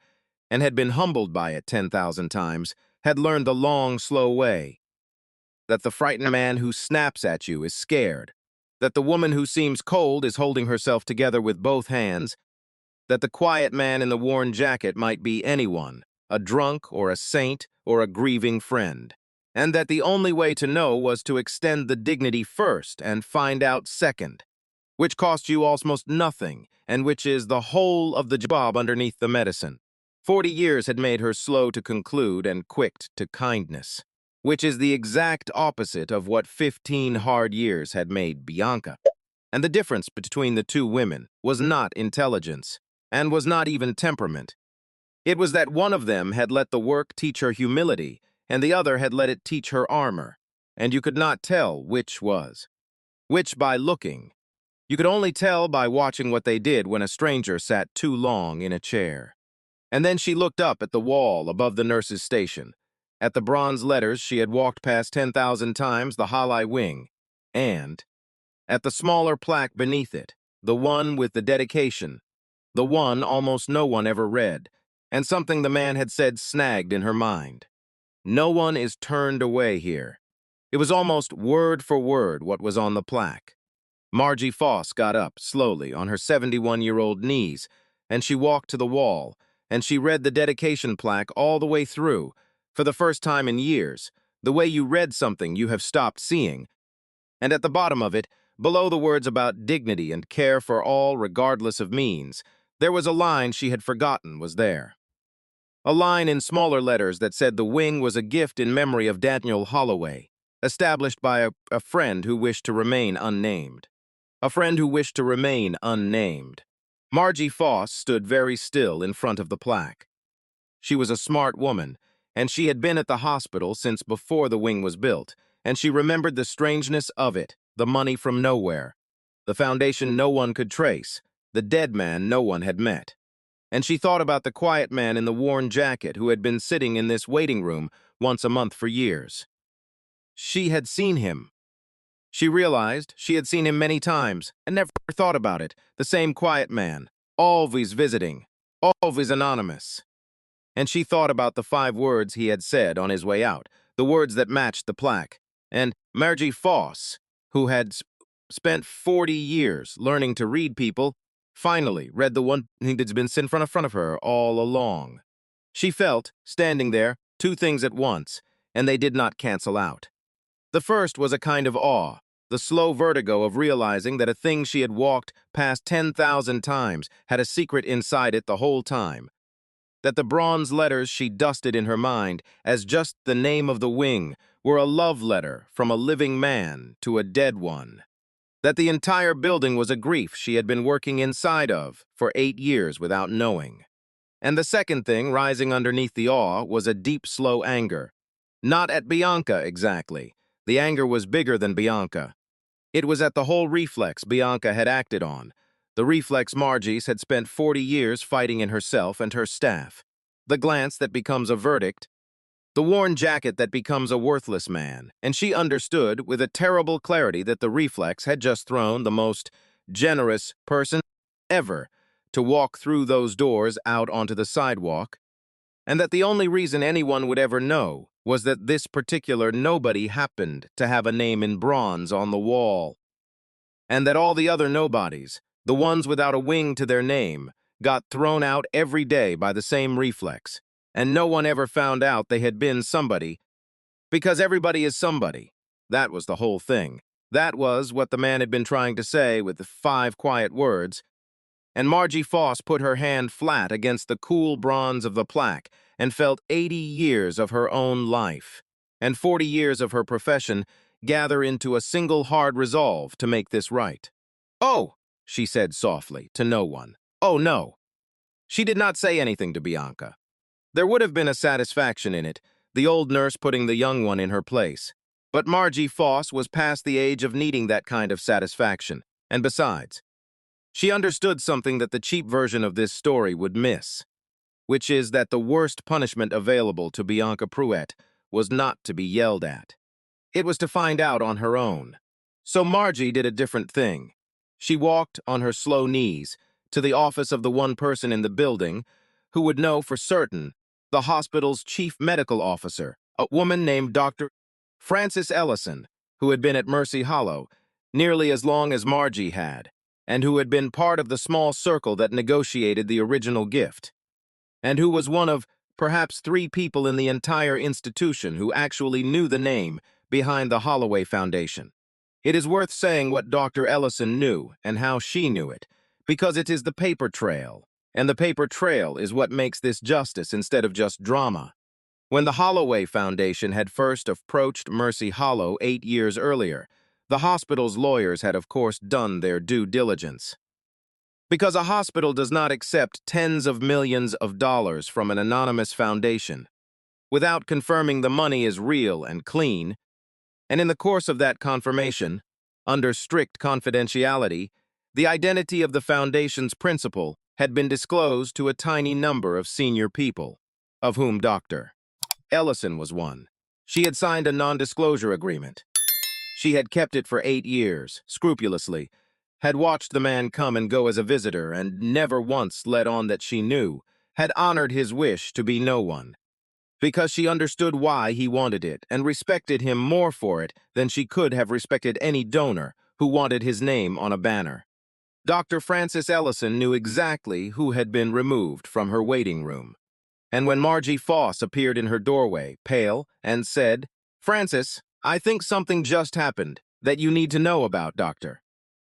and had been humbled by it 10,000 times, had learned the long, slow way. That the frightened man who snaps at you is scared, that the woman who seems cold is holding herself together with both hands, that the quiet man in the worn jacket might be anyone, a drunk or a saint or a grieving friend, and that the only way to know was to extend the dignity first and find out second, which cost you almost nothing, and which is the whole of the job underneath the medicine. 40 years had made her slow to conclude and quick to kindness, which is the exact opposite of what 15 hard years had made Bianca. And the difference between the two women was not intelligence, and was not even temperament. It was that one of them had let the work teach her humility, and the other had let it teach her armor, and you could not tell which was. Which by looking. You could only tell by watching what they did when a stranger sat too long in a chair. And then she looked up at the wall above the nurse's station, at the bronze letters she had walked past 10,000 times, the Halai Wing, and at the smaller plaque beneath it, the one with the dedication, the one almost no one ever read, and something the man had said snagged in her mind. No one is turned away here. It was almost word for word what was on the plaque. Margie Foss got up slowly on her 71-year-old knees, and she walked to the wall, and she read the dedication plaque all the way through, for the first time in years, the way you read something you have stopped seeing. And at the bottom of it, below the words about dignity and care for all regardless of means, there was a line she had forgotten was there. A line in smaller letters that said the wing was a gift in memory of Daniel Holloway, established by a friend who wished to remain unnamed. A friend who wished to remain unnamed. Margie Foss stood very still in front of the plaque. She was a smart woman, and she had been at the hospital since before the wing was built, and she remembered the strangeness of it, the money from nowhere, the foundation no one could trace, the dead man no one had met. And she thought about the quiet man in the worn jacket who had been sitting in this waiting room once a month for years. She had seen him. She realized she had seen him many times and never thought about it. The same quiet man, always visiting, always anonymous. And she thought about the 5 words he had said on his way out, the words that matched the plaque. And Margie Foss, who had spent 40 years learning to read people, finally read the one thing that's been in front of her all along. She felt, standing there, 2 things at once, and they did not cancel out. The first was a kind of awe, the slow vertigo of realizing that a thing she had walked past 10,000 times had a secret inside it the whole time, that the bronze letters she dusted in her mind as just the name of the wing were a love letter from a living man to a dead one. that the entire building was a grief she had been working inside of for 8 years without knowing. And the second thing rising underneath the awe was a deep, slow anger. Not at Bianca, exactly. The anger was bigger than Bianca. It was at the whole reflex Bianca had acted on. The reflex Margie's had spent 40 years fighting in herself and her staff. The glance that becomes a verdict, the worn jacket that becomes a worthless man, and she understood with a terrible clarity that the reflex had just thrown the most generous person ever to walk through those doors out onto the sidewalk, and that the only reason anyone would ever know was that this particular nobody happened to have a name in bronze on the wall, and that all the other nobodies, the ones without a wing to their name, got thrown out every day by the same reflex, and no one ever found out they had been somebody, because everybody is somebody. That was the whole thing. That was what the man had been trying to say with the 5 quiet words, and Margie Foss put her hand flat against the cool bronze of the plaque and felt 80 years of her own life and 40 years of her profession gather into a single hard resolve to make this right. "Oh," she said softly, to no one. "Oh, no." She did not say anything to Bianca. There would have been a satisfaction in it, the old nurse putting the young one in her place. But Margie Foss was past the age of needing that kind of satisfaction, and besides, she understood something that the cheap version of this story would miss, which is that the worst punishment available to Bianca Pruett was not to be yelled at. It was to find out on her own. So Margie did a different thing. She walked on her slow knees to the office of the one person in the building who would know for certain, the hospital's chief medical officer, a woman named Dr. Frances Ellison, who had been at Mercy Hollow nearly as long as Margie had, and who had been part of the small circle that negotiated the original gift, and who was one of perhaps 3 people in the entire institution who actually knew the name behind the Holloway Foundation. It is worth saying what Dr. Ellison knew and how she knew it, because it is the paper trail, and the paper trail is what makes this justice instead of just drama. When the Holloway Foundation had first approached Mercy Hollow 8 years earlier, the hospital's lawyers had of course done their due diligence. Because a hospital does not accept tens of millions of dollars from an anonymous foundation without confirming the money is real and clean, and in the course of that confirmation, under strict confidentiality, the identity of the foundation's principal had been disclosed to a tiny number of senior people, of whom Dr. Ellison was one. She had signed a non-disclosure agreement. She had kept it for 8 years, scrupulously, had watched the man come and go as a visitor and never once let on that she knew, had honored his wish to be no one, because she understood why he wanted it and respected him more for it than she could have respected any donor who wanted his name on a banner. Dr. Frances Ellison knew exactly who had been removed from her waiting room. And when Margie Foss appeared in her doorway, pale, and said, "Frances, I think something just happened that you need to know about, Doctor."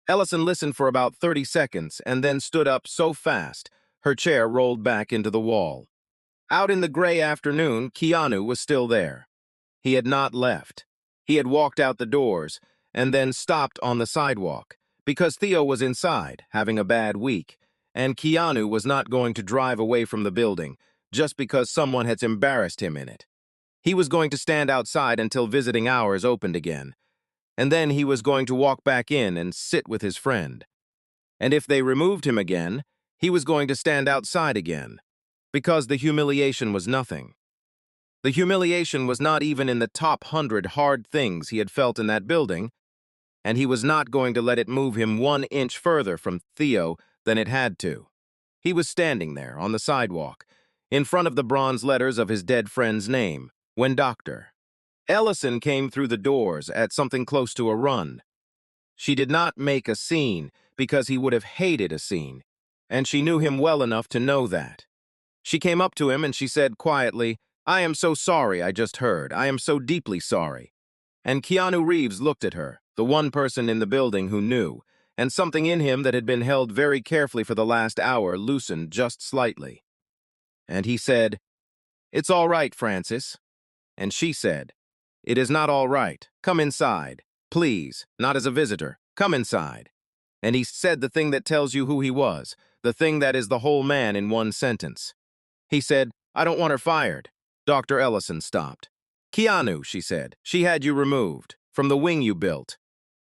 Ellison listened for about 30 seconds and then stood up so fast, her chair rolled back into the wall. Out in the gray afternoon, Keanu was still there. He had not left. He had walked out the doors and then stopped on the sidewalk because Theo was inside, having a bad week, and Keanu was not going to drive away from the building just because someone had embarrassed him in it. He was going to stand outside until visiting hours opened again, and then he was going to walk back in and sit with his friend. And if they removed him again, he was going to stand outside again, because the humiliation was nothing. The humiliation was not even in the top 100 hard things he had felt in that building, and he was not going to let it move him 1 inch further from Theo than it had to. He was standing there on the sidewalk, in front of the bronze letters of his dead friend's name, when Dr. Ellison came through the doors at something close to a run. She did not make a scene because he would have hated a scene, and she knew him well enough to know that. She came up to him and she said quietly, "I am so sorry I just heard. I am so deeply sorry." And Keanu Reeves looked at her, the one person in the building who knew, and something in him that had been held very carefully for the last hour loosened just slightly. And he said, "It's all right, Frances." And she said, "It is not all right. Come inside. Please, not as a visitor. Come inside. And he said the thing that tells you who he was, the thing that is the whole man in one sentence. He said, I don't want her fired. Dr. Ellison stopped. Keanu, she said, she had you removed from the wing you built.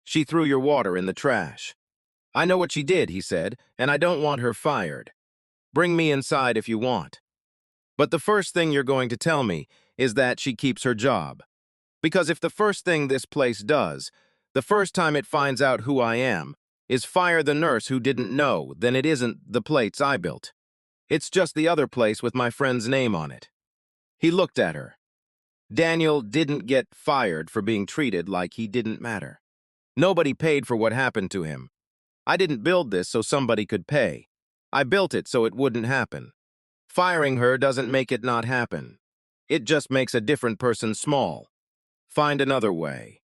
She threw your water in the trash. I know what she did, he said, and I don't want her fired. Bring me inside if you want. But the first thing you're going to tell me is that she keeps her job. Because if the first thing this place does, the first time it finds out who I am, is fire the nurse who didn't know, then it isn't the plates I built. It's just the other place with my friend's name on it. He looked at her. Daniel didn't get fired for being treated like he didn't matter. Nobody paid for what happened to him. I didn't build this so somebody could pay. I built it so it wouldn't happen. Firing her doesn't make it not happen. It just makes a different person small. Find another way.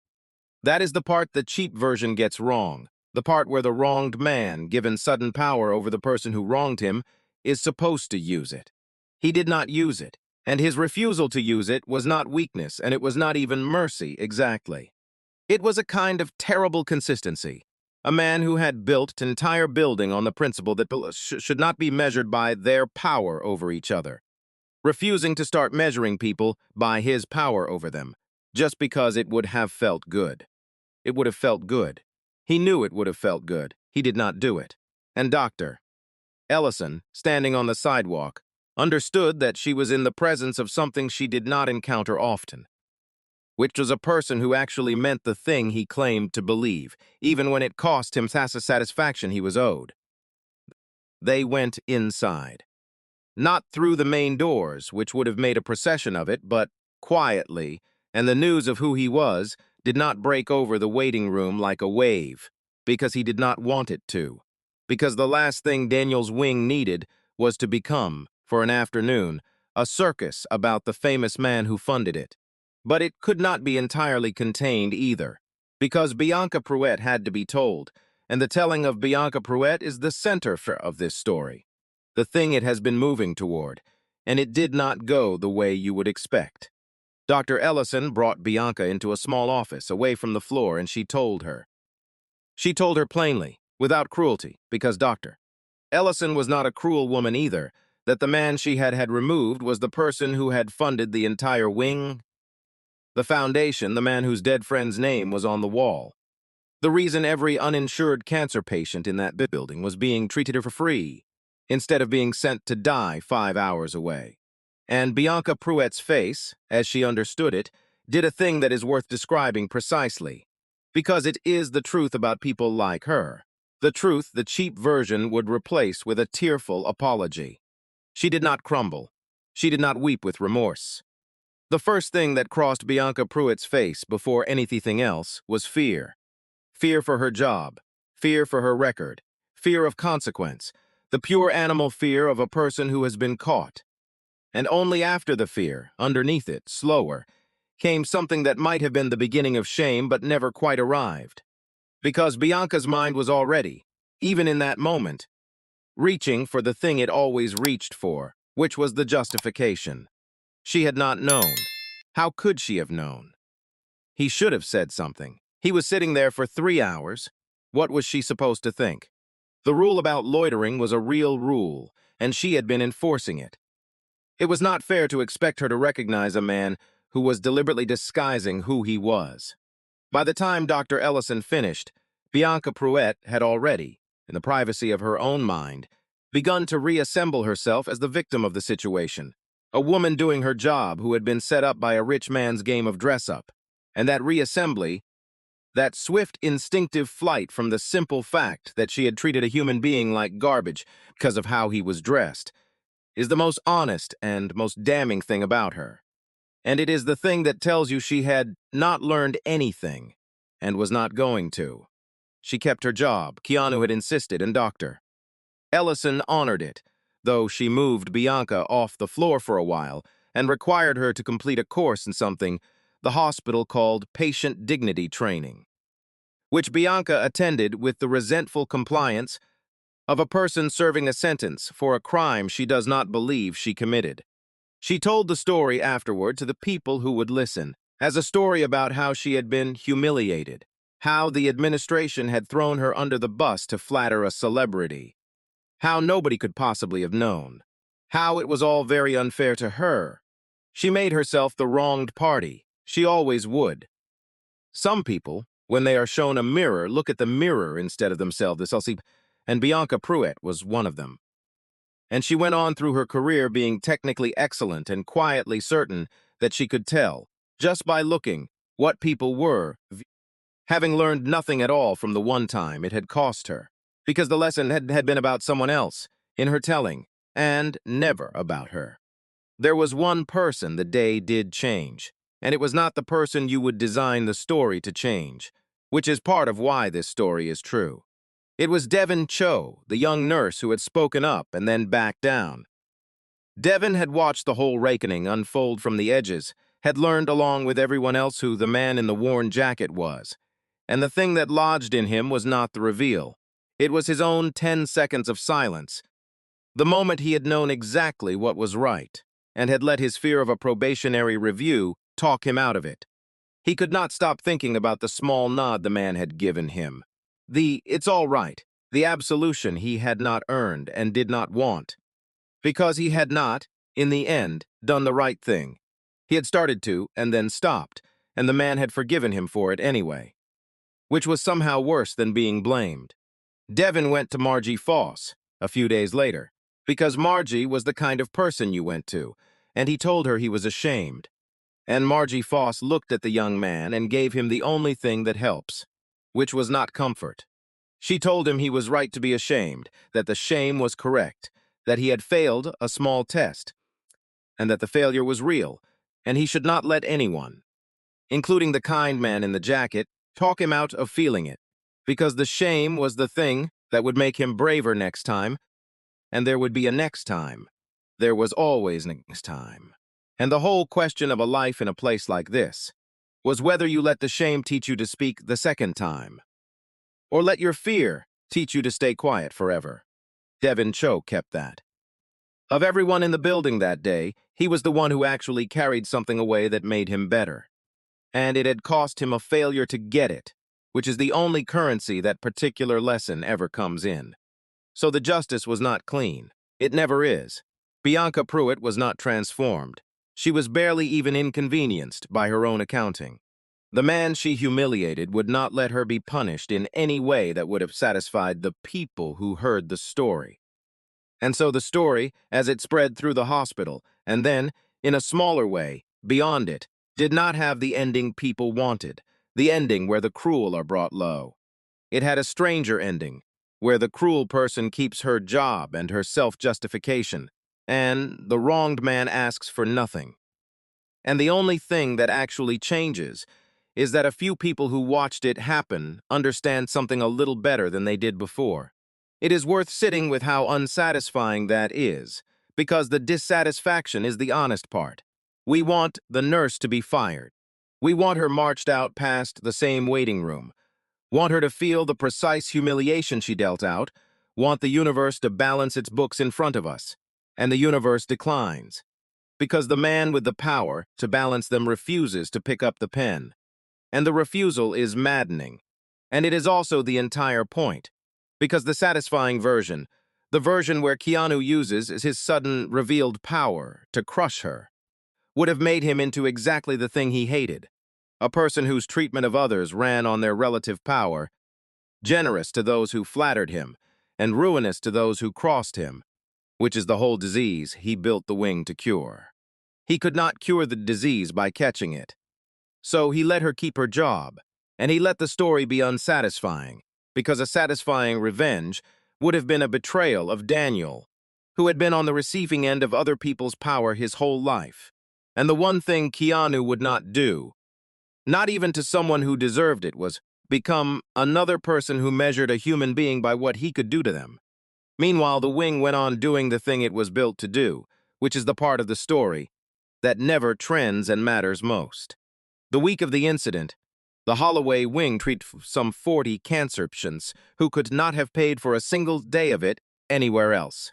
That is the part the cheap version gets wrong, the part where the wronged man, given sudden power over the person who wronged him, is supposed to use it. He did not use it, and his refusal to use it was not weakness, and it was not even mercy exactly. It was a kind of terrible consistency. A man who had built an entire building on the principle that should not be measured by their power over each other, refusing to start measuring people by his power over them, just because it would have felt good. It would have felt good. He knew it would have felt good. He did not do it. And Dr. Ellison, standing on the sidewalk, understood that she was in the presence of something she did not encounter often, which was a person who actually meant the thing he claimed to believe, even when it cost him the satisfaction he was owed. They went inside. Not through the main doors, which would have made a procession of it, but quietly, and the news of who he was did not break over the waiting room like a wave, because he did not want it to, because the last thing Daniel's wing needed was to become, for an afternoon, a circus about the famous man who funded it. But it could not be entirely contained either, because Bianca Pruett had to be told, and the telling of Bianca Pruett is the center of this story, the thing it has been moving toward, and it did not go the way you would expect. Dr. Ellison brought Bianca into a small office away from the floor, and she told her. She told her plainly, without cruelty, because Dr. Ellison was not a cruel woman either, that the man she had removed was the person who had funded the entire wing, the foundation, the man whose dead friend's name was on the wall. The reason every uninsured cancer patient in that building was being treated for free, instead of being sent to die 5 hours away. And Bianca Pruett's face, as she understood it, did a thing that is worth describing precisely, because it is the truth about people like her, the truth the cheap version would replace with a tearful apology. She did not crumble. She did not weep with remorse. The first thing that crossed Bianca Pruett's face before anything else was fear. Fear for her job, fear for her record, fear of consequence, the pure animal fear of a person who has been caught. And only after the fear, underneath it, slower, came something that might have been the beginning of shame but never quite arrived. Because Bianca's mind was already, even in that moment, reaching for the thing it always reached for, which was the justification. She had not known. How could she have known? He should have said something. He was sitting there for 3 hours. What was she supposed to think? The rule about loitering was a real rule, and she had been enforcing it. It was not fair to expect her to recognize a man who was deliberately disguising who he was. By the time Dr. Ellison finished, Bianca Pruett had already, in the privacy of her own mind, begun to reassemble herself as the victim of the situation, a woman doing her job who had been set up by a rich man's game of dress-up. And that reassembly, that swift instinctive flight from the simple fact that she had treated a human being like garbage because of how he was dressed, is the most honest and most damning thing about her. And it is the thing that tells you she had not learned anything and was not going to. She kept her job, Keanu had insisted, and Dr. Ellison honored it, though she moved Bianca off the floor for a while and required her to complete a course in something the hospital called patient dignity training, which Bianca attended with the resentful compliance of a person serving a sentence for a crime she does not believe she committed. She told the story afterward to the people who would listen, as a story about how she had been humiliated, How the administration had thrown her under the bus to flatter a celebrity. How nobody could possibly have known. How it was all very unfair to her. She made herself the wronged party. She always would. Some people, when they are shown a mirror, look at the mirror instead of themselves, and Bianca Pruitt was one of them. And she went on through her career being technically excellent and quietly certain that she could tell, just by looking, what people were, having learned nothing at all from the one time it had cost her, because the lesson had been about someone else, in her telling, and never about her. There was one person the day did change, and it was not the person you would design the story to change, which is part of why this story is true. It was Devon Cho, the young nurse who had spoken up and then backed down. Devon had watched the whole reckoning unfold from the edges, had learned along with everyone else who the man in the worn jacket was. And the thing that lodged in him was not the reveal. It was his own 10 seconds of silence, the moment he had known exactly what was right, and had let his fear of a probationary review talk him out of it. He could not stop thinking about the small nod the man had given him. "It's all right," the absolution he had not earned and did not want. Because he had not, in the end, done the right thing. He had started to, and then stopped, and the man had forgiven him for it anyway. Which was somehow worse than being blamed. Devon went to Margie Foss, a few days later, because Margie was the kind of person you went to, and he told her he was ashamed. And Margie Foss looked at the young man and gave him the only thing that helps, which was not comfort. She told him he was right to be ashamed, that the shame was correct, that he had failed a small test, and that the failure was real, and he should not let anyone, including the kind man in the jacket, talk him out of feeling it, because the shame was the thing that would make him braver next time, and there would be a next time. There was always next time. And the whole question of a life in a place like this was whether you let the shame teach you to speak the second time, or let your fear teach you to stay quiet forever. Devon Cho kept that. Of everyone in the building that day, he was the one who actually carried something away that made him better. And it had cost him a failure to get it, which is the only currency that particular lesson ever comes in. So the justice was not clean. It never is. Bianca Pruitt was not transformed. She was barely even inconvenienced by her own accounting. The man she humiliated would not let her be punished in any way that would have satisfied the people who heard the story. And so the story, as it spread through the hospital, and then, in a smaller way, beyond it, did not have the ending people wanted, the ending where the cruel are brought low. It had a stranger ending, where the cruel person keeps her job and her self-justification, and the wronged man asks for nothing. And the only thing that actually changes is that a few people who watched it happen understand something a little better than they did before. It is worth sitting with how unsatisfying that is, because the dissatisfaction is the honest part. We want the nurse to be fired. We want her marched out past the same waiting room. Want her to feel the precise humiliation she dealt out. Want the universe to balance its books in front of us. And the universe declines. Because the man with the power to balance them refuses to pick up the pen. And the refusal is maddening. And it is also the entire point. Because the satisfying version, the version where Keanu uses his sudden revealed power to crush her, would have made him into exactly the thing he hated. A person whose treatment of others ran on their relative power, generous to those who flattered him, and ruinous to those who crossed him, which is the whole disease he built the wing to cure. He could not cure the disease by catching it. So he let her keep her job, and he let the story be unsatisfying, because a satisfying revenge would have been a betrayal of Daniel, who had been on the receiving end of other people's power his whole life. And the one thing Keanu would not do, not even to someone who deserved it, was become another person who measured a human being by what he could do to them. Meanwhile, the wing went on doing the thing it was built to do, which is the part of the story that never trends and matters most. The week of the incident, the Holloway wing treated some 40 cancer patients who could not have paid for a single day of it anywhere else.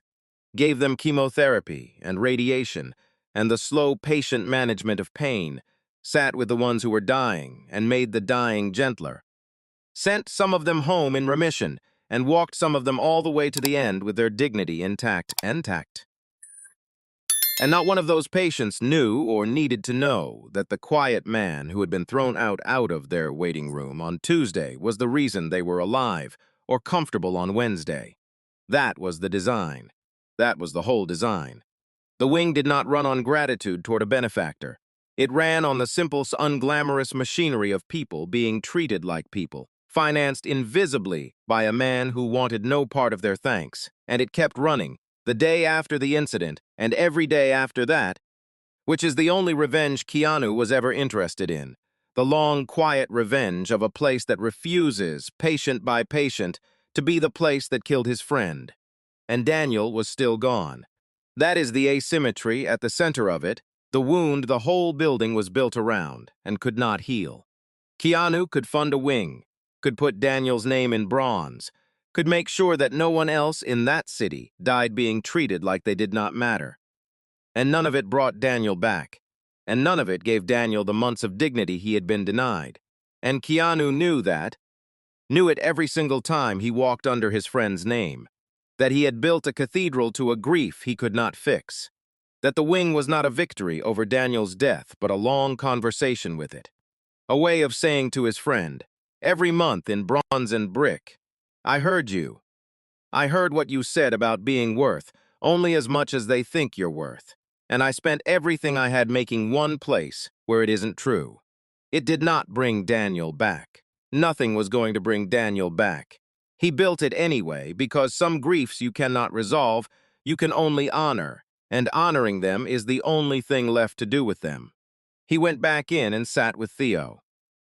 Gave them chemotherapy and radiation and the slow patient management of pain, sat with the ones who were dying and made the dying gentler. sent some of them home in remission, and walked some of them all the way to the end with their dignity intact. And not one of those patients knew or needed to know that the quiet man who had been thrown out of their waiting room on Tuesday was the reason they were alive or comfortable on Wednesday. That was the design. That was the whole design. The wing did not run on gratitude toward a benefactor. It ran on the simple, unglamorous machinery of people being treated like people, financed invisibly by a man who wanted no part of their thanks. And it kept running, the day after the incident, and every day after that, which is the only revenge Keanu was ever interested in. The long, quiet revenge of a place that refuses, patient by patient, to be the place that killed his friend. And Daniel was still gone. That is the asymmetry at the center of it, the wound the whole building was built around and could not heal. Keanu could fund a wing, could put Daniel's name in bronze, could make sure that no one else in that city died being treated like they did not matter. And none of it brought Daniel back, and none of it gave Daniel the months of dignity he had been denied. And Keanu knew that, knew it every single time he walked under his friend's name, that he had built a cathedral to a grief he could not fix, that the wing was not a victory over Daniel's death, but a long conversation with it, a way of saying to his friend, every month in bronze and brick, I heard you. I heard what you said about being worth only as much as they think you're worth, and I spent everything I had making one place where it isn't true. It did not bring Daniel back. Nothing was going to bring Daniel back. He built it anyway because some griefs you cannot resolve, you can only honor, and honoring them is the only thing left to do with them. He went back in and sat with Theo.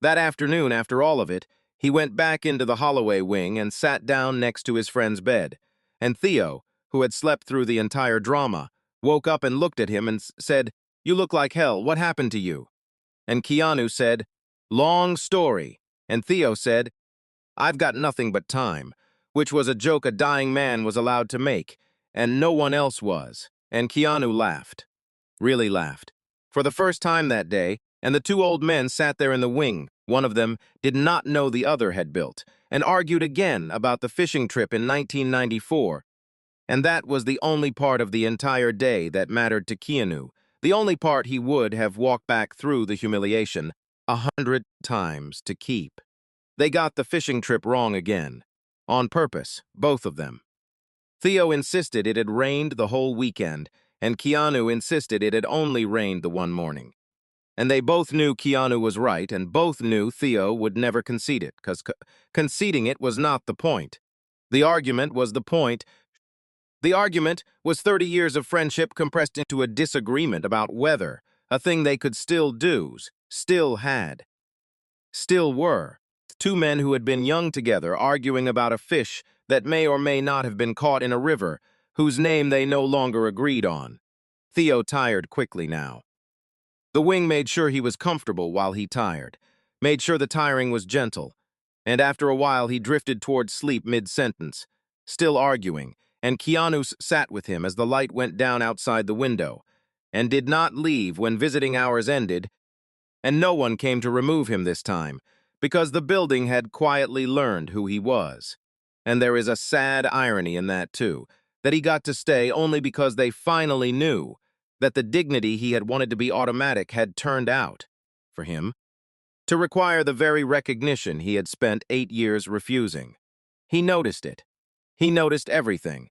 That afternoon, after all of it, he went back into the Holloway wing and sat down next to his friend's bed. And Theo, who had slept through the entire drama, woke up and looked at him and said, You look like hell. What happened to you? And Keanu said, Long story. And Theo said, I've got nothing but time, which was a joke a dying man was allowed to make, and no one else was. And Keanu laughed, really laughed, for the first time that day, and the two old men sat there in the wing. One of them did not know the other had built, and argued again about the fishing trip in 1994. And that was the only part of the entire day that mattered to Keanu, the only part he would have walked back through the humiliation 100 times to keep. They got the fishing trip wrong again. On purpose, both of them. Theo insisted it had rained the whole weekend, and Keanu insisted it had only rained the one morning. And they both knew Keanu was right, and both knew Theo would never concede it, because conceding it was not the point. The argument was the point. The argument was 30 years of friendship compressed into a disagreement about weather, a thing they could still do, still had, still were. Two men who had been young together arguing about a fish that may or may not have been caught in a river, whose name they no longer agreed on. Theo tired quickly now. The wing made sure he was comfortable while he tired, made sure the tiring was gentle, and after a while he drifted toward sleep mid-sentence, still arguing, and Keanu sat with him as the light went down outside the window, and did not leave when visiting hours ended, and no one came to remove him this time, because the building had quietly learned who he was. And there is a sad irony in that, too, that he got to stay only because they finally knew that the dignity he had wanted to be automatic had turned out, for him, to require the very recognition he had spent 8 years refusing. He noticed it. He noticed everything.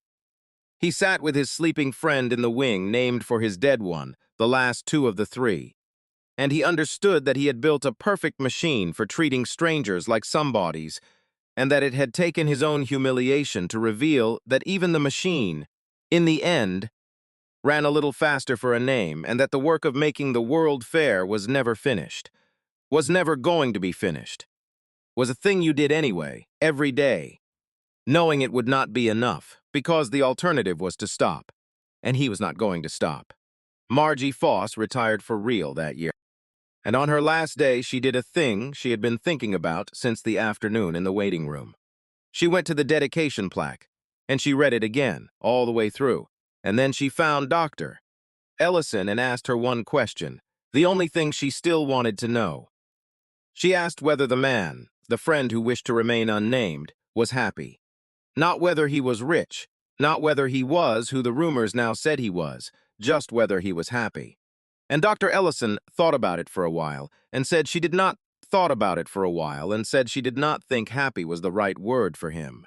He sat with his sleeping friend in the wing named for his dead one, the last two of the three. And he understood that he had built a perfect machine for treating strangers like somebodies, and that it had taken his own humiliation to reveal that even the machine, in the end, ran a little faster for a name, and that the work of making the world fair was never finished, was never going to be finished, was a thing you did anyway, every day, knowing it would not be enough, because the alternative was to stop, and he was not going to stop. Margie Foss retired for real that year. And on her last day, she did a thing she had been thinking about since the afternoon in the waiting room. She went to the dedication plaque, and she read it again, all the way through. And then she found Dr. Ellison and asked her one question, the only thing she still wanted to know. She asked whether the man, the friend who wished to remain unnamed, was happy. Not whether he was rich, not whether he was who the rumors now said he was, just whether he was happy. And Dr. Ellison thought about it for a while and said she did not thought about it for a while and said she did not think happy was the right word for him.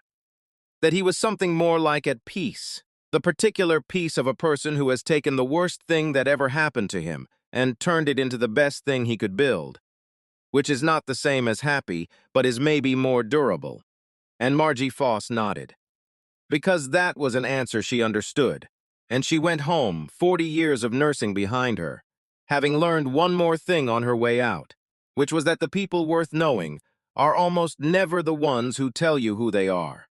That he was something more like at peace, the particular peace of a person who has taken the worst thing that ever happened to him and turned it into the best thing he could build, which is not the same as happy, but is maybe more durable. And Margie Foss nodded, because that was an answer she understood, and she went home, 40 years of nursing behind her, having learned one more thing on her way out, which was that the people worth knowing are almost never the ones who tell you who they are.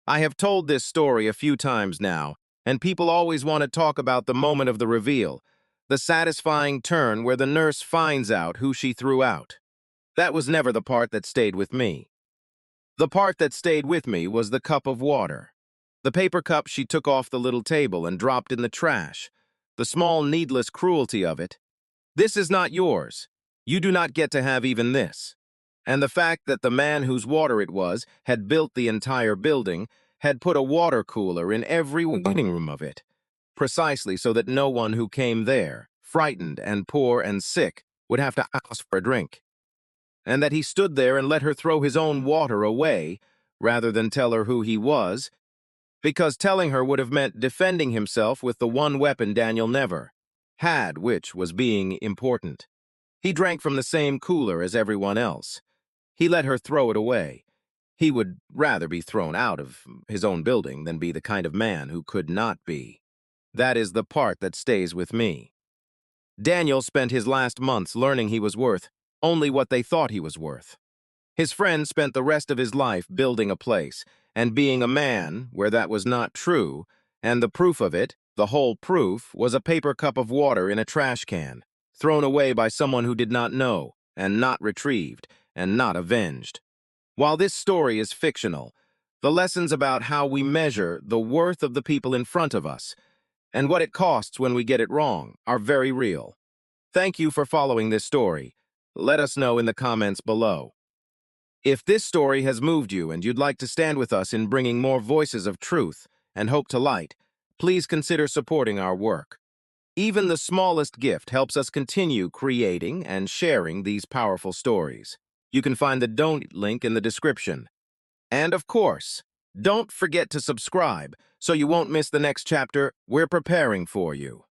I have told this story a few times now, and people always want to talk about the moment of the reveal, the satisfying turn where the nurse finds out who she threw out. That was never the part that stayed with me. The part that stayed with me was the cup of water. The paper cup she took off the little table and dropped in the trash. The small, needless cruelty of it. This is not yours. You do not get to have even this. And the fact that the man whose water it was had built the entire building, had put a water cooler in every waiting room of it, precisely so that no one who came there, frightened and poor and sick, would have to ask for a drink. And that he stood there and let her throw his own water away, rather than tell her who he was, because telling her would have meant defending himself with the one weapon Daniel never had, which was being important. He drank from the same cooler as everyone else. He let her throw it away. He would rather be thrown out of his own building than be the kind of man who could not be. That is the part that stays with me. Daniel spent his last months learning he was worth only what they thought he was worth. His friend spent the rest of his life building a place and being a man where that was not true, and the proof of it, the whole proof, was a paper cup of water in a trash can, thrown away by someone who did not know, and not retrieved, and not avenged. While this story is fictional, the lessons about how we measure the worth of the people in front of us and what it costs when we get it wrong are very real. Thank you for following this story. Let us know in the comments below. If this story has moved you and you'd like to stand with us in bringing more voices of truth and hope to light, please consider supporting our work. Even the smallest gift helps us continue creating and sharing these powerful stories. You can find the donate link in the description. And of course, don't forget to subscribe so you won't miss the next chapter we're preparing for you.